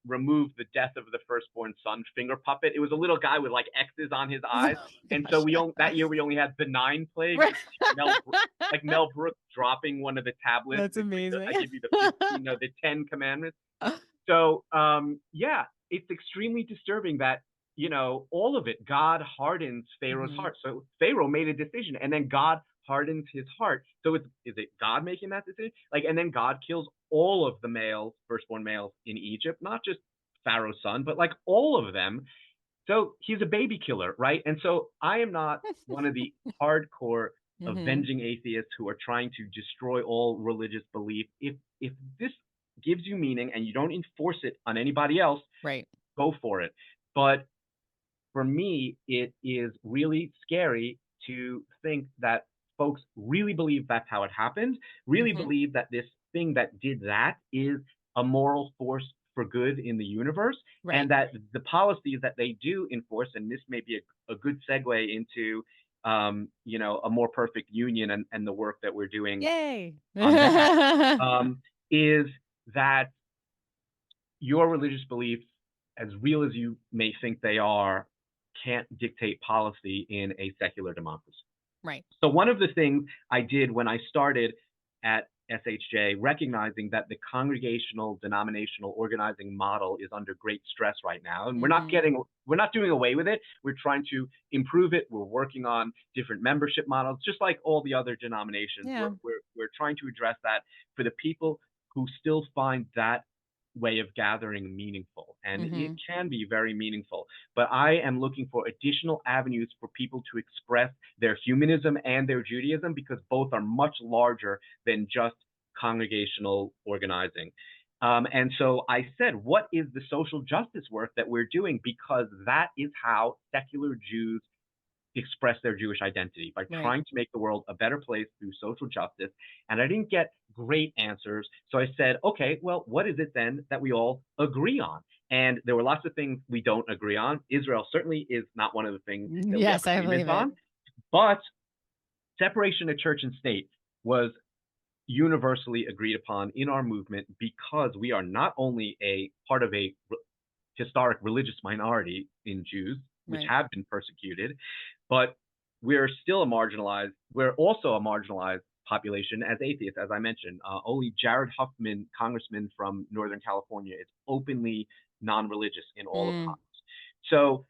S3: removed the death of the firstborn son finger puppet. It was a little guy with like X's on his
S2: Oh
S3: eyes.
S2: my
S3: And so
S2: gosh.
S3: that year we only had benign plagues.
S2: Right.
S3: Like Mel Brooks dropping one of the tablets.
S2: That's
S3: It's like I
S2: amazing.
S3: give you the 15, no, the 10 commandments. So, it's extremely disturbing that, all of it, God hardens Pharaoh's
S2: Mhm.
S3: heart. So Pharaoh made a decision and then God hardens his heart. So is it God making that decision? Like, and then God kills all of the males, firstborn males in Egypt, not just Pharaoh's son, but like all of them. So he's a baby killer, right? And so I am not one of the hardcore
S2: Mhm.
S3: avenging atheists who are trying to destroy all religious belief. If this gives you meaning and you don't enforce it on anybody else,
S2: Right.
S3: go for it. But for me, it is really scary to think that folks really believe that's how it happened, really
S2: Mhm.
S3: believe that this thing that did that is a moral force for good in the universe,
S2: Right.
S3: and that the policies that they do enforce, and this may be a good segue into, a more perfect union and the work that we're doing
S2: Yay.
S3: on that, is that your religious beliefs, as real as you may think they are, can't dictate policy in a secular democracy.
S2: Right.
S3: So one of the things I did when I started at SHJ, recognizing that the congregational denominational organizing model is under great stress right now, and
S2: Mhm.
S3: we're not doing away with it. We're trying to improve it. We're working on different membership models, just like all the other denominations.
S2: Yeah.
S3: We're trying to address that for the people who still find that way of gathering meaningful, and it
S2: Mhm.
S3: can be very meaningful. But I am looking for additional avenues for people to express their humanism and their Judaism, because both are much larger than just congregational organizing. And so I said, what is the social justice work that we're doing? Because that is how secular Jews express their Jewish identity, by
S2: Right.
S3: trying to make the world a better place through social justice. And I didn't get great answers. So I said, okay, well, what is it then that we all agree on? And there were lots of things we don't agree on. Israel certainly is not one of the things that we have
S2: Yes, I
S3: agreements
S2: believe it.
S3: on. But separation of church and state was universally agreed upon in our movement, because we are not only a part of a historic religious minority in Jews, which
S2: Right.
S3: have been persecuted, but we're also a marginalized population as atheists, as I mentioned. Only Jared Huffman, congressman from Northern California, is openly non-religious in all of
S2: Mm.
S3: Congress. So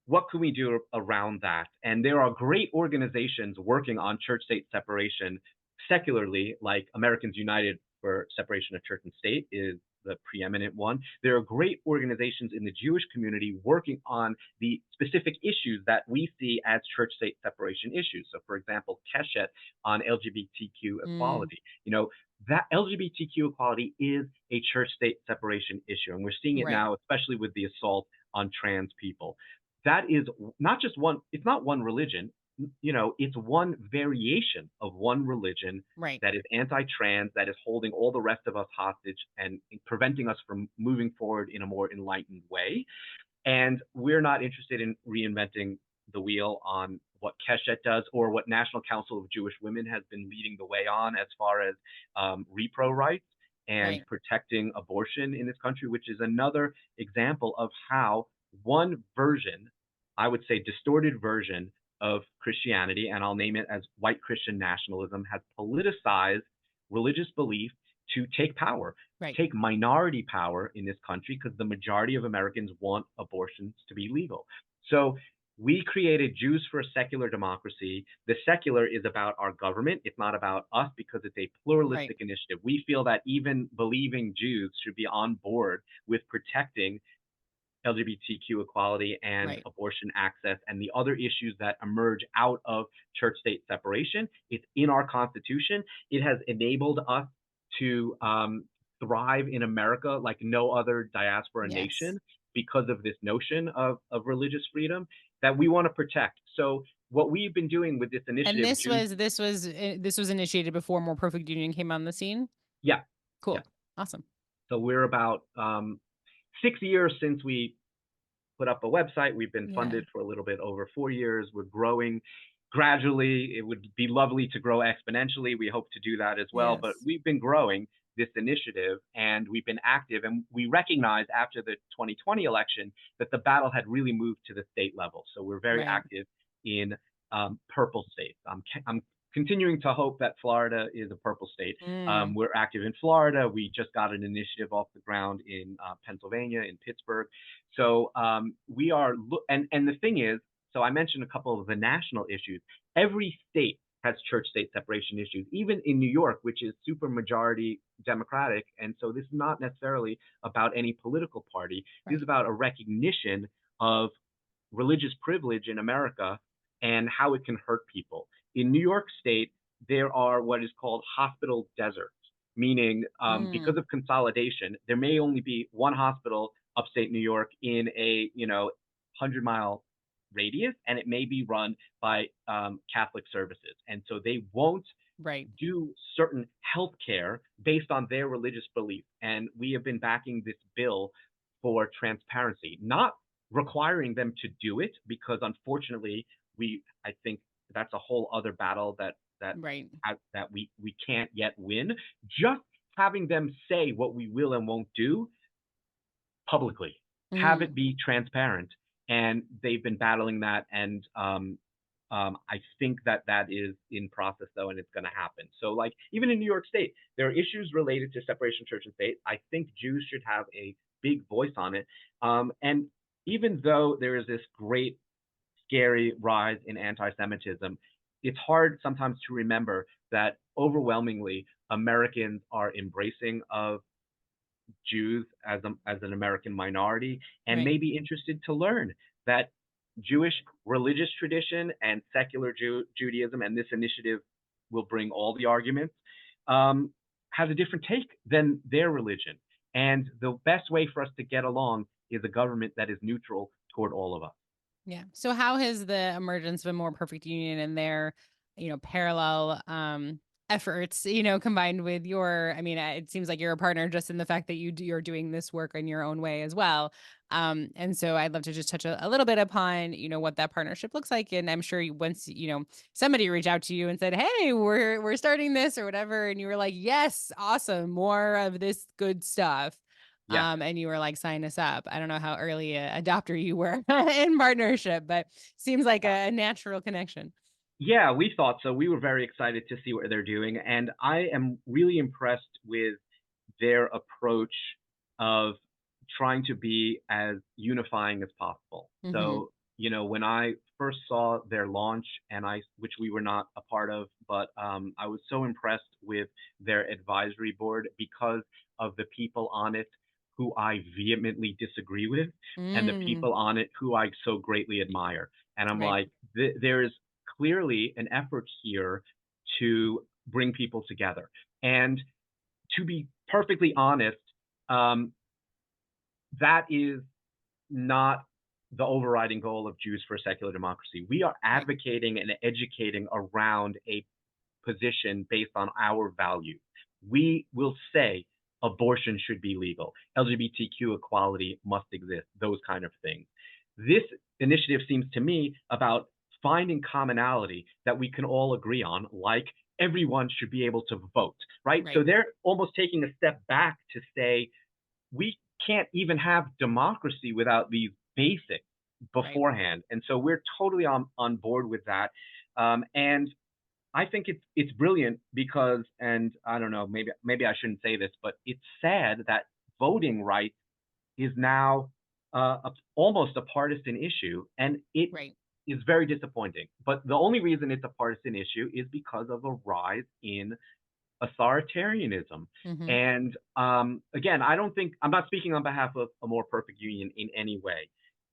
S3: what can we do around that? And there are great organizations working on church-state separation secularly, like Americans United for Separation of Church and State is the preeminent one. There are great organizations in the Jewish community working on the specific issues that we see as church-state separation issues. So, for example, Keshet on LGBTQ
S2: Mm,
S3: equality. That LGBTQ equality is a church-state separation issue, and we're seeing it
S2: right,
S3: now, especially with the assault on trans people. That is not just one. It's not one religion. It's one variation of one religion
S2: right.
S3: that is anti-trans, that is holding all the rest of us hostage and preventing us from moving forward in a more enlightened way. And we're not interested in reinventing the wheel on what Keshet does or what National Council of Jewish Women has been leading the way on as far as repro rights and
S2: Right.
S3: protecting abortion in this country, which is another example of how one version, I would say distorted version of Christianity, and I'll name it as white Christian nationalism, has politicized religious belief to take power,
S2: Right.
S3: take minority power in this country, because the majority of Americans want abortions to be legal. So we created Jews for a Secular Democracy. The secular is about our government. It's not about us because it's a
S2: Right.
S3: pluralistic initiative. We feel that even believing Jews should be on board with protecting LGBTQ equality and
S2: Right.
S3: abortion access and the other issues that emerge out of church state separation. It's in our Constitution. It has enabled us to thrive in America like no other diaspora
S2: Yes.
S3: nation because of this notion of religious freedom that we want to protect. So, what we've been doing with this
S2: And
S3: initiative,
S2: this was initiated before More Perfect Union came on the scene.
S3: yeah, yeah.
S2: Cool. Awesome.
S3: So, we're about 6 years since we put up a website. We've been
S2: Yeah.
S3: funded for a little bit over 4 years. We're growing gradually. It would be lovely to grow exponentially. We hope to do that as well. But
S2: Yes.
S3: we've been growing this initiative and we've been active. And we recognized after the 2020 election that the battle had really moved to the state level. So we're very
S2: Right.
S3: active in purple states. I'm continuing to hope that Florida is a purple state.
S2: Mm,
S3: We're active in Florida. We just got an initiative off the ground in Pennsylvania, in Pittsburgh. So we are, and the thing is, so I mentioned a couple of the national issues. Every state has church-state separation issues, even in New York, which is super majority Democratic. And so this is not necessarily about any political party. This is
S2: right.
S3: about a recognition of religious privilege in America and how it can hurt people. In New York State, there are what is called hospital deserts, meaning because
S2: Mm,
S3: of consolidation, there may only be one hospital upstate New York in a 100-mile radius, and it may be run by Catholic services, and so they won't
S2: right.
S3: do certain health care based on their religious belief. And we have been backing this bill for transparency, not requiring them to do it, because unfortunately, I think that's a whole other battle that
S2: Right.
S3: that we can't yet win. Just having them say what we will and won't do publicly, have it
S2: Mm,
S3: be transparent, and they've been battling that. And I think that is in process though, and it's going to happen. So, like even in New York State, there are issues related to separation of church and state. I think Jews should have a big voice on it. And even though there is this great, scary rise in anti-Semitism, it's hard sometimes to remember that overwhelmingly Americans are embracing of Jews as an American minority and
S2: right.
S3: may be interested to learn that Jewish religious tradition and secular Judaism, and this initiative will bring all the arguments, has a different take than their religion. And the best way for us to get along is a government that is neutral toward all of us.
S2: Yeah. So how has the emergence of a More Perfect Union and their, parallel efforts, combined with your, I mean, it seems like you're a partner just in the fact that you're doing this work in your own way as well. And so I'd love to just touch a little bit upon, what that partnership looks like. And I'm sure once, somebody reached out to you and said, "Hey, we're starting this," or whatever, and you were like, "Yes, awesome, more of this good stuff."
S3: Yes.
S2: And you were like, "Sign us up." I don't know how early a adopter you were in partnership, but seems like a natural connection.
S3: Yeah, we thought so. We were very excited to see what they're doing. And I am really impressed with their approach of trying to be as unifying as possible.
S2: Hmm.
S3: So, when I first saw their launch, which we were not a part of, but I was so impressed with their advisory board because of the people on it who I vehemently disagree with and the
S2: Mm,
S3: people on it who I so greatly admire. And I'm
S2: right.
S3: like, there is clearly an effort here to bring people together. And to be perfectly honest, um, that is not the overriding goal of Jews for a Secular Democracy. We are
S2: Right.
S3: advocating and educating around a position based on our values. We will say abortion should be legal, LGBTQ equality must exist, those kind of things. This initiative seems to me about finding commonality that we can all agree on, like everyone should be able to vote, right?
S2: Right.
S3: So they're almost taking a step back to say we can't even have democracy without these basics
S2: Right.
S3: beforehand. And so we're totally on board with that. And I think it's brilliant because, and I don't know, maybe I shouldn't say this, but it's sad that voting rights is now almost a partisan issue, and it
S2: Right.
S3: is very disappointing. But the only reason it's a partisan issue is because of a rise in authoritarianism.
S2: Mm-hmm.
S3: And again, I don't think I'm not speaking on behalf of a more perfect union in any way,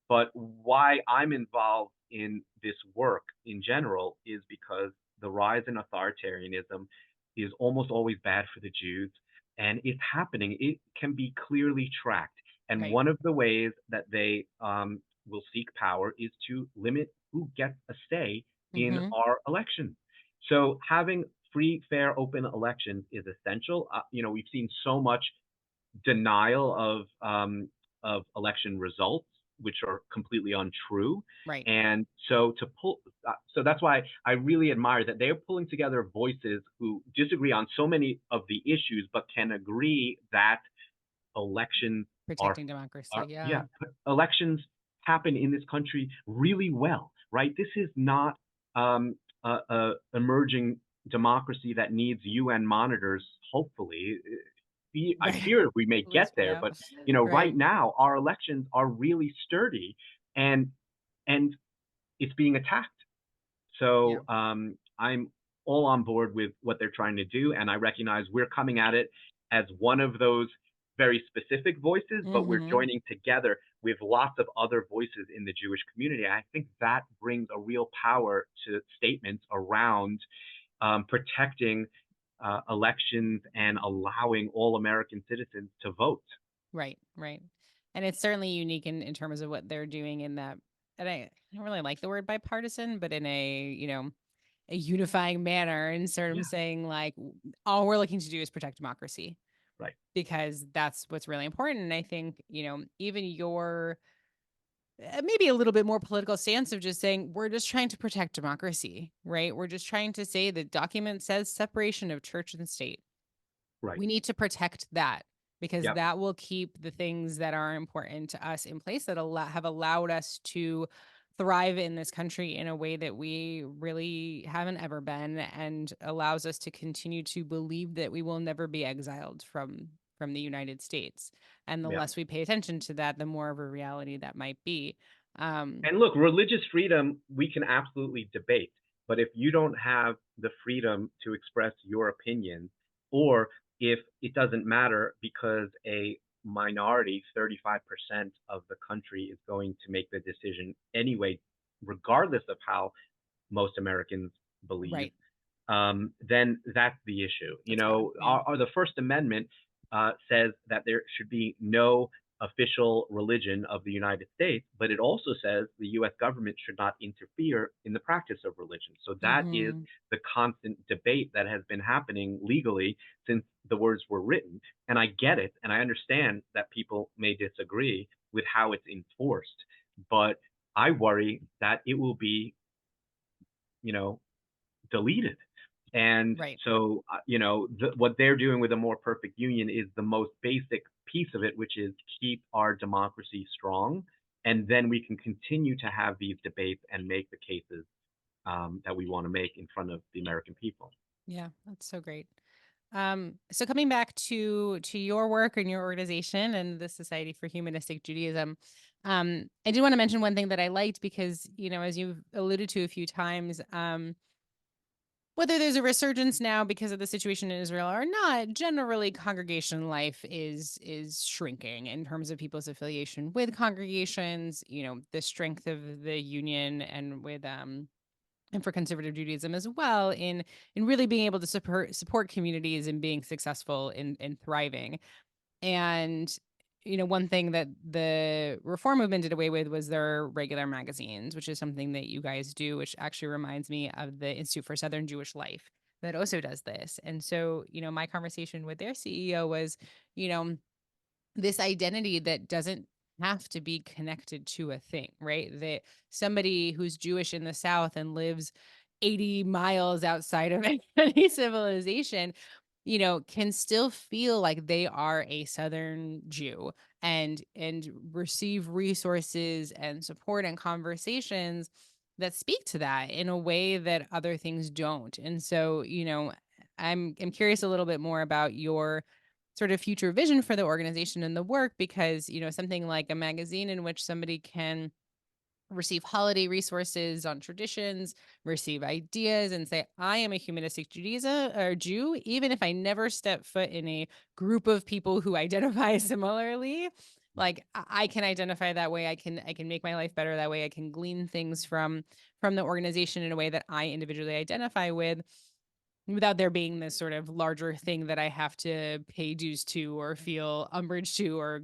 S3: but why I'm involved in this work in general is because the rise in authoritarianism is almost always bad for the Jews, and it's happening. It can be clearly tracked, and
S2: Right.
S3: one of the ways that they will seek power is to limit who gets a say in
S2: Mm-hmm.
S3: our elections. So having free, fair, open elections is essential. We've seen so much denial of election results, which are completely untrue.
S2: Right.
S3: And so so that's why I really admire that they are pulling together voices who disagree on so many of the issues, but can agree that elections are
S2: Protecting democracy.
S3: are
S2: Yeah.
S3: yeah, elections happen in this country really well, right? This is not a emerging democracy that needs UN monitors. Hopefully, I
S2: Right.
S3: fear we may
S2: At
S3: get
S2: least for
S3: there,
S2: now.
S3: but right
S2: Right.
S3: now our elections are really sturdy, and and it's being attacked.
S2: Yeah.
S3: So I'm all on board with what they're trying to do, and I recognize we're coming at it as one of those very specific voices, but we're
S2: Mm-hmm.
S3: joining together with lots of other voices in the Jewish community. I think that brings a real power to statements around protecting elections and allowing all American citizens to vote.
S2: Right. Right. And it's certainly unique in terms of what they're doing in that. And I don't really like the word bipartisan, but in a unifying manner, and sort
S3: Yeah,
S2: of saying like all we're looking to do is protect democracy
S3: right.
S2: because that's what's really important. And I think, even your maybe a little bit more political stance of just saying we're just trying to protect democracy, right? We're just trying to say the document says separation of church and state.
S3: Right.
S2: We need to protect that because
S3: Yep.
S2: that will keep the things that are important to us in place that have allowed us to thrive in this country in a way that we really haven't ever been, and allows us to continue to believe that we will never be exiled from the United States. And the
S3: Yep.
S2: less we pay attention to that, the more of a reality that might be.
S3: And look, religious freedom, we can absolutely debate. But if you don't have the freedom to express your opinion, or if it doesn't matter because a minority, 35% of the country, is going to make the decision anyway, regardless of how most Americans believe,
S2: Right.
S3: then that's the issue.
S2: That's bad. Yeah.
S3: The First Amendment says that there should be no official religion of the United States, but it also says the U.S. government should not interfere in the practice of religion. So that is
S2: Hmm.
S3: the constant debate that has been happening legally since the words were written. And I get it, and I understand that people may disagree with how it's enforced, but I worry that it will be, you know, deleted. And
S2: Right.
S3: so, what they're doing with a more perfect union is the most basic piece of it, which is keep our democracy strong. And then we can continue to have these debates and make the cases that we want to make in front of the American people.
S2: Yeah, that's so great. So coming back to your work and your organization and the Society for Humanistic Judaism, I did want to mention one thing that I liked because, as you've alluded to a few times, whether there's a resurgence now because of the situation in Israel or not, generally congregation life is shrinking in terms of people's affiliation with congregations, the strength of the union and with and for conservative Judaism as well in really being able to support communities and being successful in thriving. And one thing that the reform movement did away with was their regular magazines, which is something that you guys do, which actually reminds me of the Institute for Southern Jewish Life that also does this. And so, my conversation with their CEO was, you know, this identity that doesn't have to be connected to a thing, right? That somebody who's Jewish in the South and lives 80 miles outside of any civilization, can still feel like they are a Southern Jew and receive resources and support and conversations that speak to that in a way that other things don't. And so, I'm curious a little bit more about your sort of future vision for the organization and the work because, something like a magazine in which somebody can receive holiday resources on traditions, receive ideas, and say, I am a humanistic Judaism or Jew, even if I never step foot in a group of people who identify similarly. Like I can identify that way. I can make my life better that way. I can glean things from the organization in a way that I individually identify with without there being this sort of larger thing that I have to pay dues to or feel umbrage to or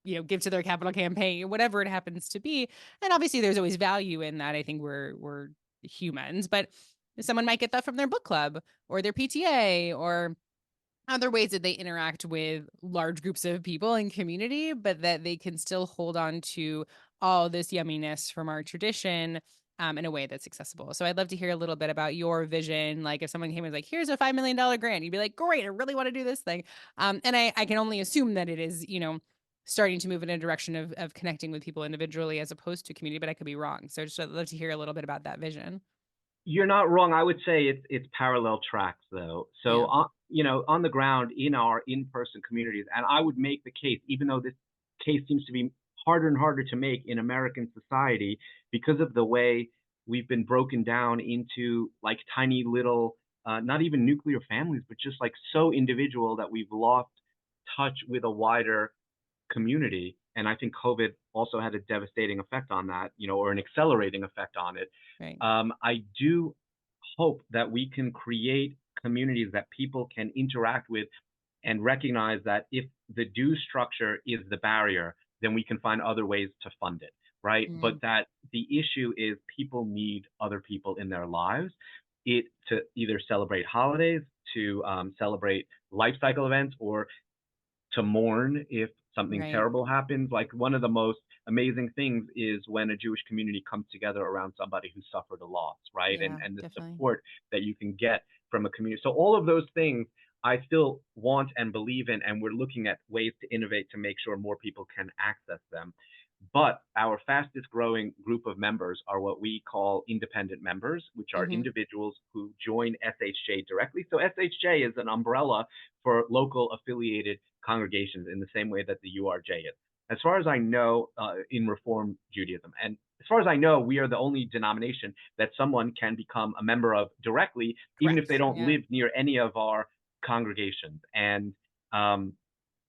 S2: give to their capital campaign, whatever it happens to be. And obviously there's always value in that. I think we're humans, but someone might get that from their book club or their PTA or other ways that they interact with large groups of people and community, but that they can still hold on to all this yumminess from our tradition in a way that's accessible. So I'd love to hear a little bit about your vision. Like if someone came and was like, here's a $5 million grant, you'd be like, great, I really want to do this thing. And I can only assume that it is, starting to move in a direction of connecting with people individually as opposed to community, but I could be wrong. So I'd love to hear a little bit about that vision.
S3: You're not wrong. I would say it's parallel tracks though. So
S2: Yeah.
S3: on the ground in our in-person communities, and I would make the case, even though this case seems to be harder and harder to make in American society because of the way we've been broken down into like tiny little, not even nuclear families, but just like so individual that we've lost touch with a wider community. And I think COVID also had a devastating effect on that, or an accelerating effect on it.
S2: Right.
S3: I do hope that we can create communities that people can interact with and recognize that if the due structure is the barrier, then we can find other ways to fund it, right? But
S2: Mm,
S3: that the issue is people need other people in their lives, it to either celebrate holidays, to celebrate life cycle events, or to mourn if something
S2: right.
S3: terrible happens. Like one of the most amazing things is when a Jewish community comes together around somebody who suffered a loss, right?
S2: Yeah,
S3: And the
S2: definitely.
S3: support that you can get from a community. So all of those things I still want and believe in, and we're looking at ways to innovate to make sure more people can access them. But our fastest growing group of members are what we call independent members, which are
S2: Hmm.
S3: individuals who join SHJ directly. So SHJ is an umbrella for local affiliated congregations in the same way that the URJ is. As far as I know, in Reform Judaism, and as far as I know, we are the only denomination that someone can become a member of directly, even if they
S2: Correct.
S3: don't
S2: Yeah.
S3: live near any of our congregations. And um,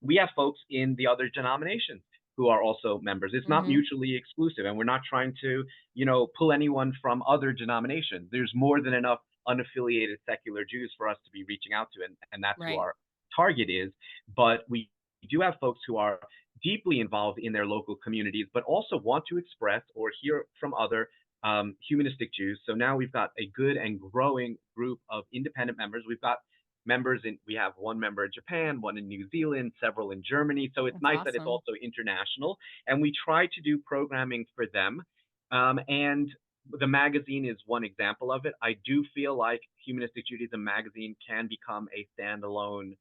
S3: we have folks in the other denominations who are also members. It's not
S2: Hmm.
S3: mutually exclusive, and we're not trying to, pull anyone from other denominations. There's more than enough unaffiliated secular Jews for us to be reaching out to, and that's who
S2: Right.
S3: our target is. But we do have folks who are deeply involved in their local communities, but also want to express or hear from other humanistic Jews. So now we've got a good and growing group of independent members. We have one member in Japan, one in New Zealand, several in Germany. So it's
S2: That's
S3: nice that it's
S2: awesome.
S3: also international. And we try to do programming for them. And the magazine is one example of it. I do feel like Humanistic Judaism magazine can become a standalone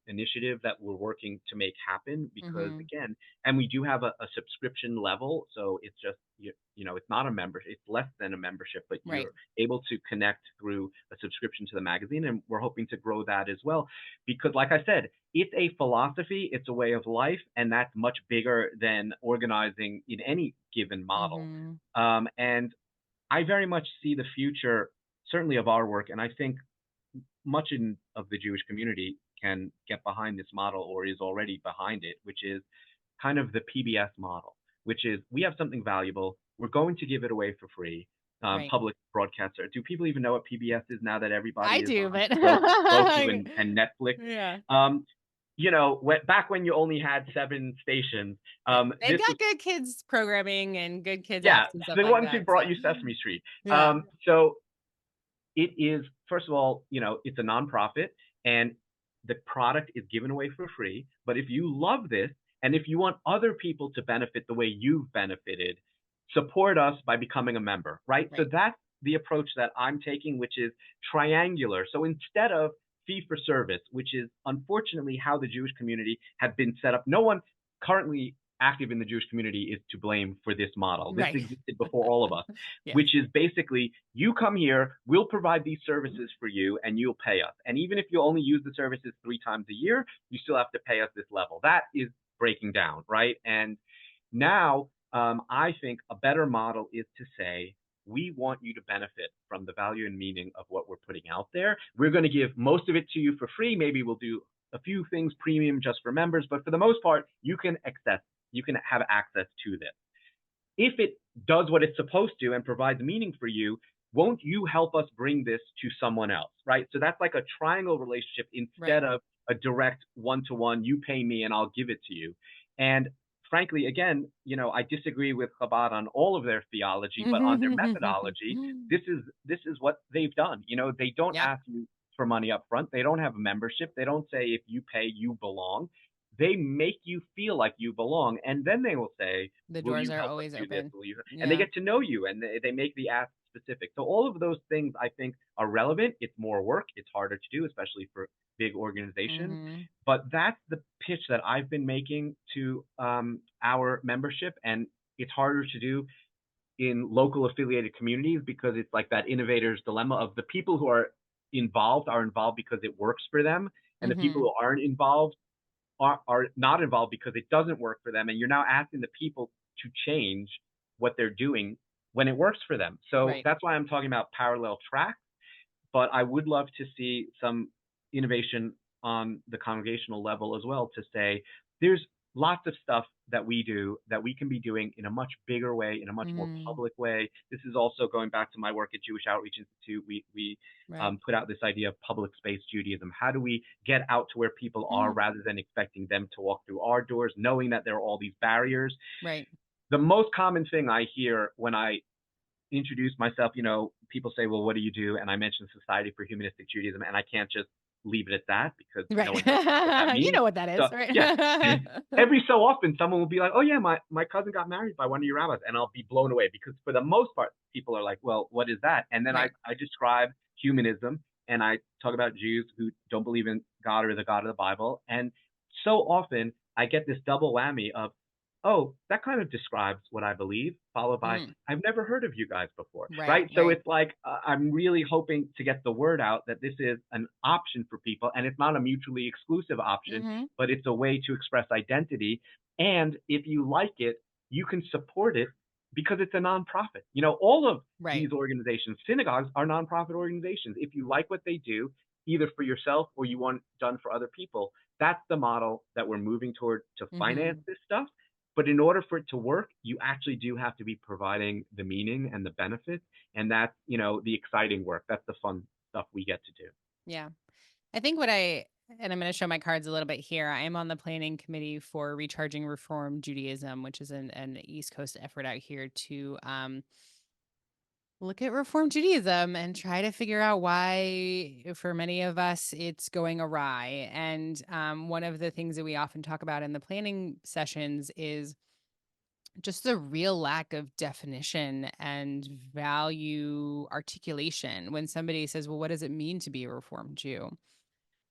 S3: initiative that we're working to make happen because
S2: Hmm.
S3: again, and we do have a subscription level, so it's just it's not a membership, it's less than a membership, but
S2: Right.
S3: you're able to connect through a subscription to the magazine, and we're hoping to grow that as well because like I said, it's a philosophy, it's a way of life, and that's much bigger than organizing in any given model.
S2: Hmm.
S3: And I very much see the future certainly of our work, and I think much of the Jewish community can get behind this model or is already behind it, which is kind of the PBS model, which is we have something valuable, we're going to give it away for free.
S2: Right.
S3: Public broadcaster. Do people even know what PBS is now that everybody
S2: I
S3: is
S2: do,
S3: on
S2: but
S3: Roku and Netflix?
S2: yeah.
S3: Back when you only had 7 stations,
S2: They've
S3: this was
S2: got good kids programming and good kids
S3: yeah,
S2: apps and stuff
S3: the
S2: like
S3: ones who
S2: that.
S3: brought
S2: So
S3: you Sesame Street.
S2: yeah.
S3: So it is, first of all, it's a nonprofit and the product is given away for free. But if you love this and if you want other people to benefit the way you've benefited, support us by becoming a member, right? So
S2: Right.
S3: that's the approach that I'm taking, which is triangular. So instead of fee for service, which is unfortunately how the Jewish community had been set up, no one currently active in the Jewish community is to blame for this model. This
S2: Right.
S3: existed before all of us,
S2: Yes.
S3: which is basically you come here, we'll provide these services for you, and you'll pay us. And even if you only use the services 3 times a year, you still have to pay us this level. That is breaking down, right? And now I think a better model is to say, we want you to benefit from the value and meaning of what we're putting out there. We're going to give most of it to you for free. Maybe we'll do a few things premium just for members, but for the most part, you can have access to this. If it does what it's supposed to and provides meaning for you, won't you help us bring this to someone else, right? So that's like a triangle relationship instead of a direct one-to-one, you pay me and I'll give it to you. And frankly, again, I disagree with Chabad on all of their theology, but on their methodology, this is what they've done. They don't
S2: Yeah.
S3: ask you for money up front. They don't have a membership. They don't say if you pay, you belong. They make you feel like you belong, and then they will say,
S2: The
S3: will
S2: doors
S3: you
S2: are
S3: help us
S2: always
S3: do this?
S2: open.
S3: Will you? And they
S2: Yeah.
S3: get to know you, and they make the ask specific. So all of those things I think are relevant. It's more work. It's harder to do, especially for big organizations.
S2: Mhm.
S3: But that's the pitch that I've been making to our membership, and it's harder to do in local affiliated communities because it's like that innovator's dilemma of the people who are involved because it works for them, and the people
S2: Mhm.
S3: who aren't involved are not involved because it doesn't work for them. And you're now asking the people to change what they're doing when it works for them. So
S2: Right.
S3: that's why I'm talking about parallel tracks. But I would love to see some innovation on the congregational level as well to say there's lots of stuff that we do that we can be doing in a much bigger way, in a much more
S2: Mm.
S3: public way. This is also going back to my work at Jewish Outreach Institute. We
S2: Right.
S3: put out this idea of public space Judaism. How do we get out to where people are rather than expecting them to walk through our doors, knowing that there are all these barriers?
S2: Right.
S3: The most common thing I hear when I introduce myself, people say, well, what do you do? And I mention Society for Humanistic Judaism, and I can't just leave it at that because no one knows what that
S2: Right. You
S3: means.
S2: know what that
S3: So
S2: is, right?
S3: yeah, every so often someone will be like, oh yeah, my cousin got married by one of your rabbis, and I'll be blown away because for the most part, people are like, well, what is that? And then
S2: Right.
S3: I describe humanism and I talk about Jews who don't believe in God or the God of the Bible. And so often I get this double whammy of, oh, that kind of describes what I believe, followed by,
S2: Mhm.
S3: I've never heard of you guys before,
S2: Right.
S3: right? So
S2: Right.
S3: it's like, I'm really hoping to get the word out that this is an option for people, and it's not a mutually exclusive option,
S2: Mhm.
S3: but it's a way to express identity. And if you like it, you can support it because it's a nonprofit. All of
S2: Right.
S3: these organizations, synagogues are nonprofit organizations. If you like what they do, either for yourself or you want it done for other people, that's the model that we're moving toward to finance
S2: Mhm.
S3: this stuff. But in order for it to work, you actually do have to be providing the meaning and the benefits. And that's, the exciting work. That's the fun stuff we get to do.
S2: Yeah. I think and I'm going to show my cards a little bit here. I am on the planning committee for Recharging Reform Judaism, which is an East Coast effort out here to look at Reform Judaism and try to figure out why, for many of us, it's going awry. And one of the things that we often talk about in the planning sessions is just the real lack of definition and value articulation. When somebody says, well, what does it mean to be a Reformed Jew?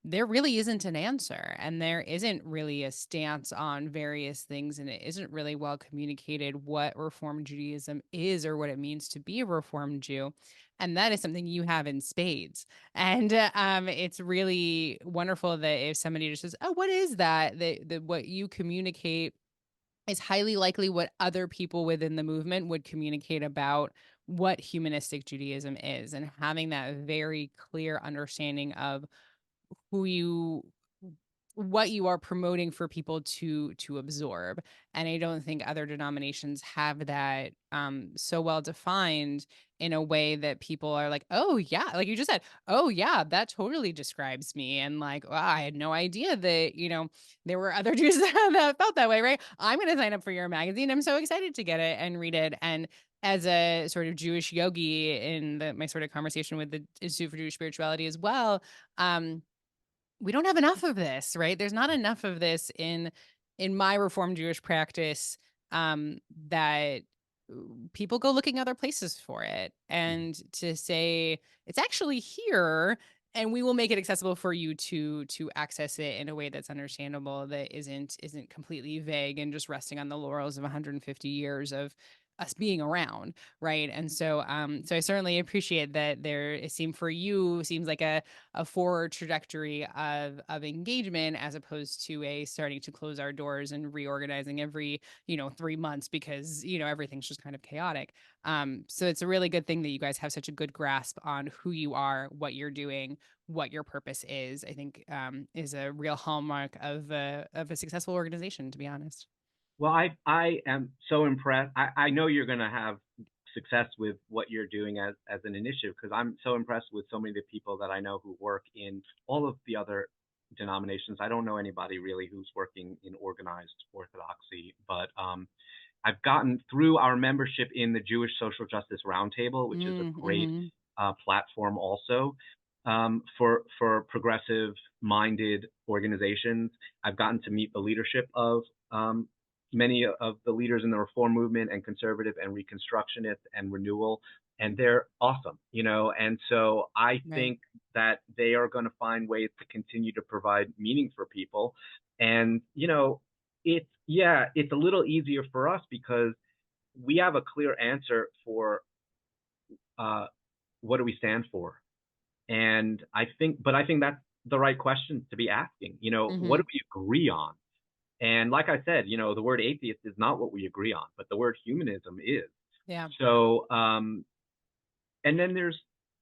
S2: There really isn't an answer, and there isn't really a stance on various things, and it isn't really well communicated what Reformed Judaism is or what it means to be a Reformed Jew. And that is something you have in spades. And it's really wonderful that if somebody just says, oh, what is that? That what you communicate is highly likely what other people within the movement would communicate about what humanistic Judaism is, and having that very clear understanding of who you what you are promoting for people to absorb. And I don't think other denominations have that so well defined in a way that people are like, oh yeah, like you just said, oh yeah, that totally describes me. And like, wow, I had no idea that, there were other Jews that felt that way, right? I'm going to sign up for your magazine. I'm so excited to get it and read it. And as a sort of Jewish yogi in my sort of conversation with the Institute for Jewish Spirituality as well, um, we don't have enough of this, right? There's not enough of this in my Reformed Jewish practice, that people go looking other places for it, and to say it's actually here, and we will make it accessible for you to access it in a way that's understandable, that isn't completely vague and just resting on the laurels of 150 years of us being around, right? And so so I certainly appreciate that it seems like a forward trajectory of engagement, as opposed to a starting to close our doors and reorganizing every 3 months because everything's just kind of chaotic. So it's a really good thing that you guys have such a good grasp on who you are, what you're doing, what your purpose is. I think is a real hallmark of a successful organization, to be honest.
S3: Well, I am so impressed. I know you're going to have success with what you're doing as an initiative, because I'm so impressed with so many of the people that I know who work in all of the other denominations. I don't know anybody really who's working in organized Orthodoxy, but I've gotten through our membership in the Jewish Social Justice Roundtable, which is a great
S2: Mm-hmm.
S3: platform also for progressive minded organizations. I've gotten to meet the leadership of many of the leaders in the reform movement and conservative and reconstructionist and renewal, and they're awesome, and so I
S2: Right.
S3: think that they are going to find ways to continue to provide meaning for people. And it's a little easier for us because we have a clear answer for uh, what do we stand for. And I think that's the right questions to be asking. What
S2: Mm-hmm.
S3: do we agree on? And like I said, the word atheist is not what we agree on, but the word humanism is.
S2: Yeah.
S3: So, and then there's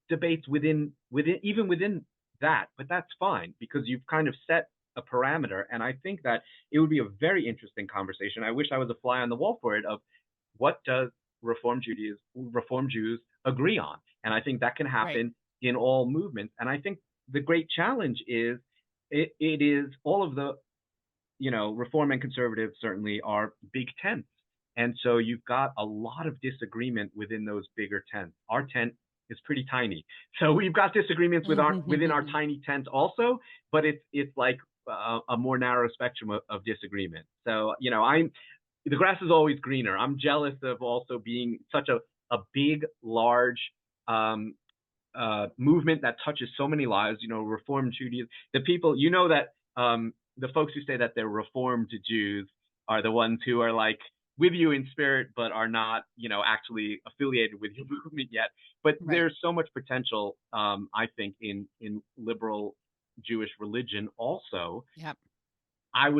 S3: debates even within that, but that's fine because you've kind of set a parameter. And I think that it would be a very interesting conversation. I wish I was a fly on the wall for it, of what does Reform Jews agree on? And I think that can
S2: Right.
S3: happen in all movements. And I think the great challenge is it is all of the Reform and conservative certainly are big tents. And so you've got a lot of disagreement within those bigger tents. Our tent is pretty tiny. So we've got disagreements within our tiny tent also, but it's like a more narrow spectrum of disagreement. So, the grass is always greener. I'm jealous of also being such a big, large movement that touches so many lives. Reformed Judaism. The people, that the folks who say that they're Reformed Jews are the ones who are like with you in spirit, but are not, actually affiliated with your movement yet. But
S2: Right.
S3: there's so much potential, I think, in liberal Jewish religion also.
S2: Yep.
S3: I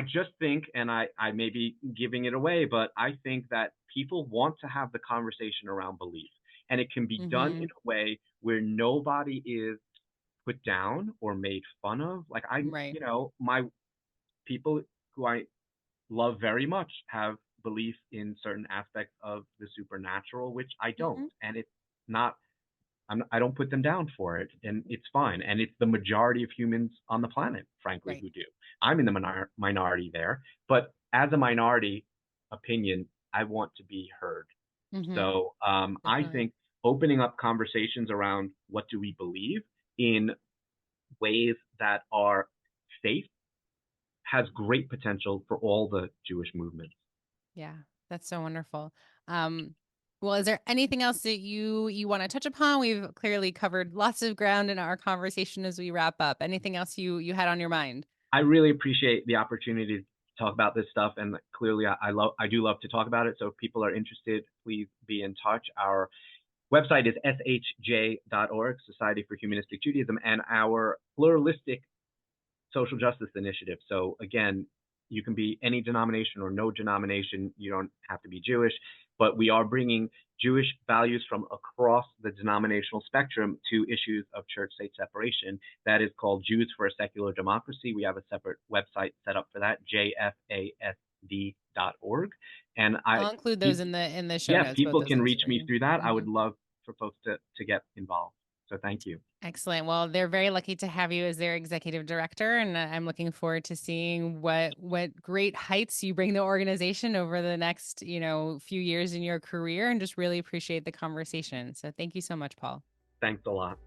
S3: just think, and I may be giving it away, but I think that people want to have the conversation around belief, and it can be done in
S2: Mm-hmm.
S3: a way where nobody is put down or made fun of. Like
S2: Right.
S3: my people who I love very much have belief in certain aspects of the supernatural, which I don't,
S2: Mm-hmm.
S3: and it's not I don't put them down for it, and it's fine. And it's the majority of humans on the planet, frankly,
S2: Right.
S3: who do. I'm in the minority there, but as a minority opinion, I want to be heard.
S2: Mm-hmm.
S3: So I
S2: Definitely.
S3: think opening up conversations around what do we believe in ways that are safe has great potential for all the Jewish movements.
S2: Yeah, that's so wonderful. Um, well, is there anything else that you want to touch upon? We've clearly covered lots of ground in our conversation as we wrap up. Anything else you had on your mind?
S3: I really appreciate the opportunity to talk about this stuff, and clearly I do love to talk about it. So if people are interested, please be in touch. Our website is shj.org, Society for Humanistic Judaism, and our pluralistic social justice initiative. So again, you can be any denomination or no denomination. You don't have to be Jewish. but we are bringing Jewish values from across the denominational spectrum to issues of church-state separation. That is called Jews for a Secular Democracy. We have a separate website set up for that, jfasd.org. And
S2: I'll include those in the show notes.
S3: People can reach me through that.
S2: Mm-hmm.
S3: I would love for folks to get involved. So thank you.
S2: Excellent. Well, they're very lucky to have you as their executive director, and I'm looking forward to seeing what great heights you bring the organization over the next, few years in your career, and just really appreciate the conversation. So thank you so much, Paul.
S3: Thanks a lot.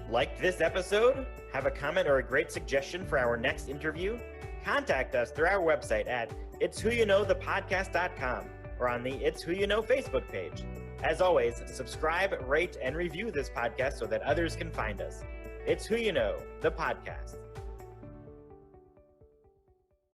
S1: Liked this episode? Have a comment or a great suggestion for our next interview? Contact us through our website at itswhoyouknowthepodcast.com or on the It's Who You Know Facebook page. As always, subscribe, rate, and review this podcast so that others can find us. It's Who You Know, the podcast.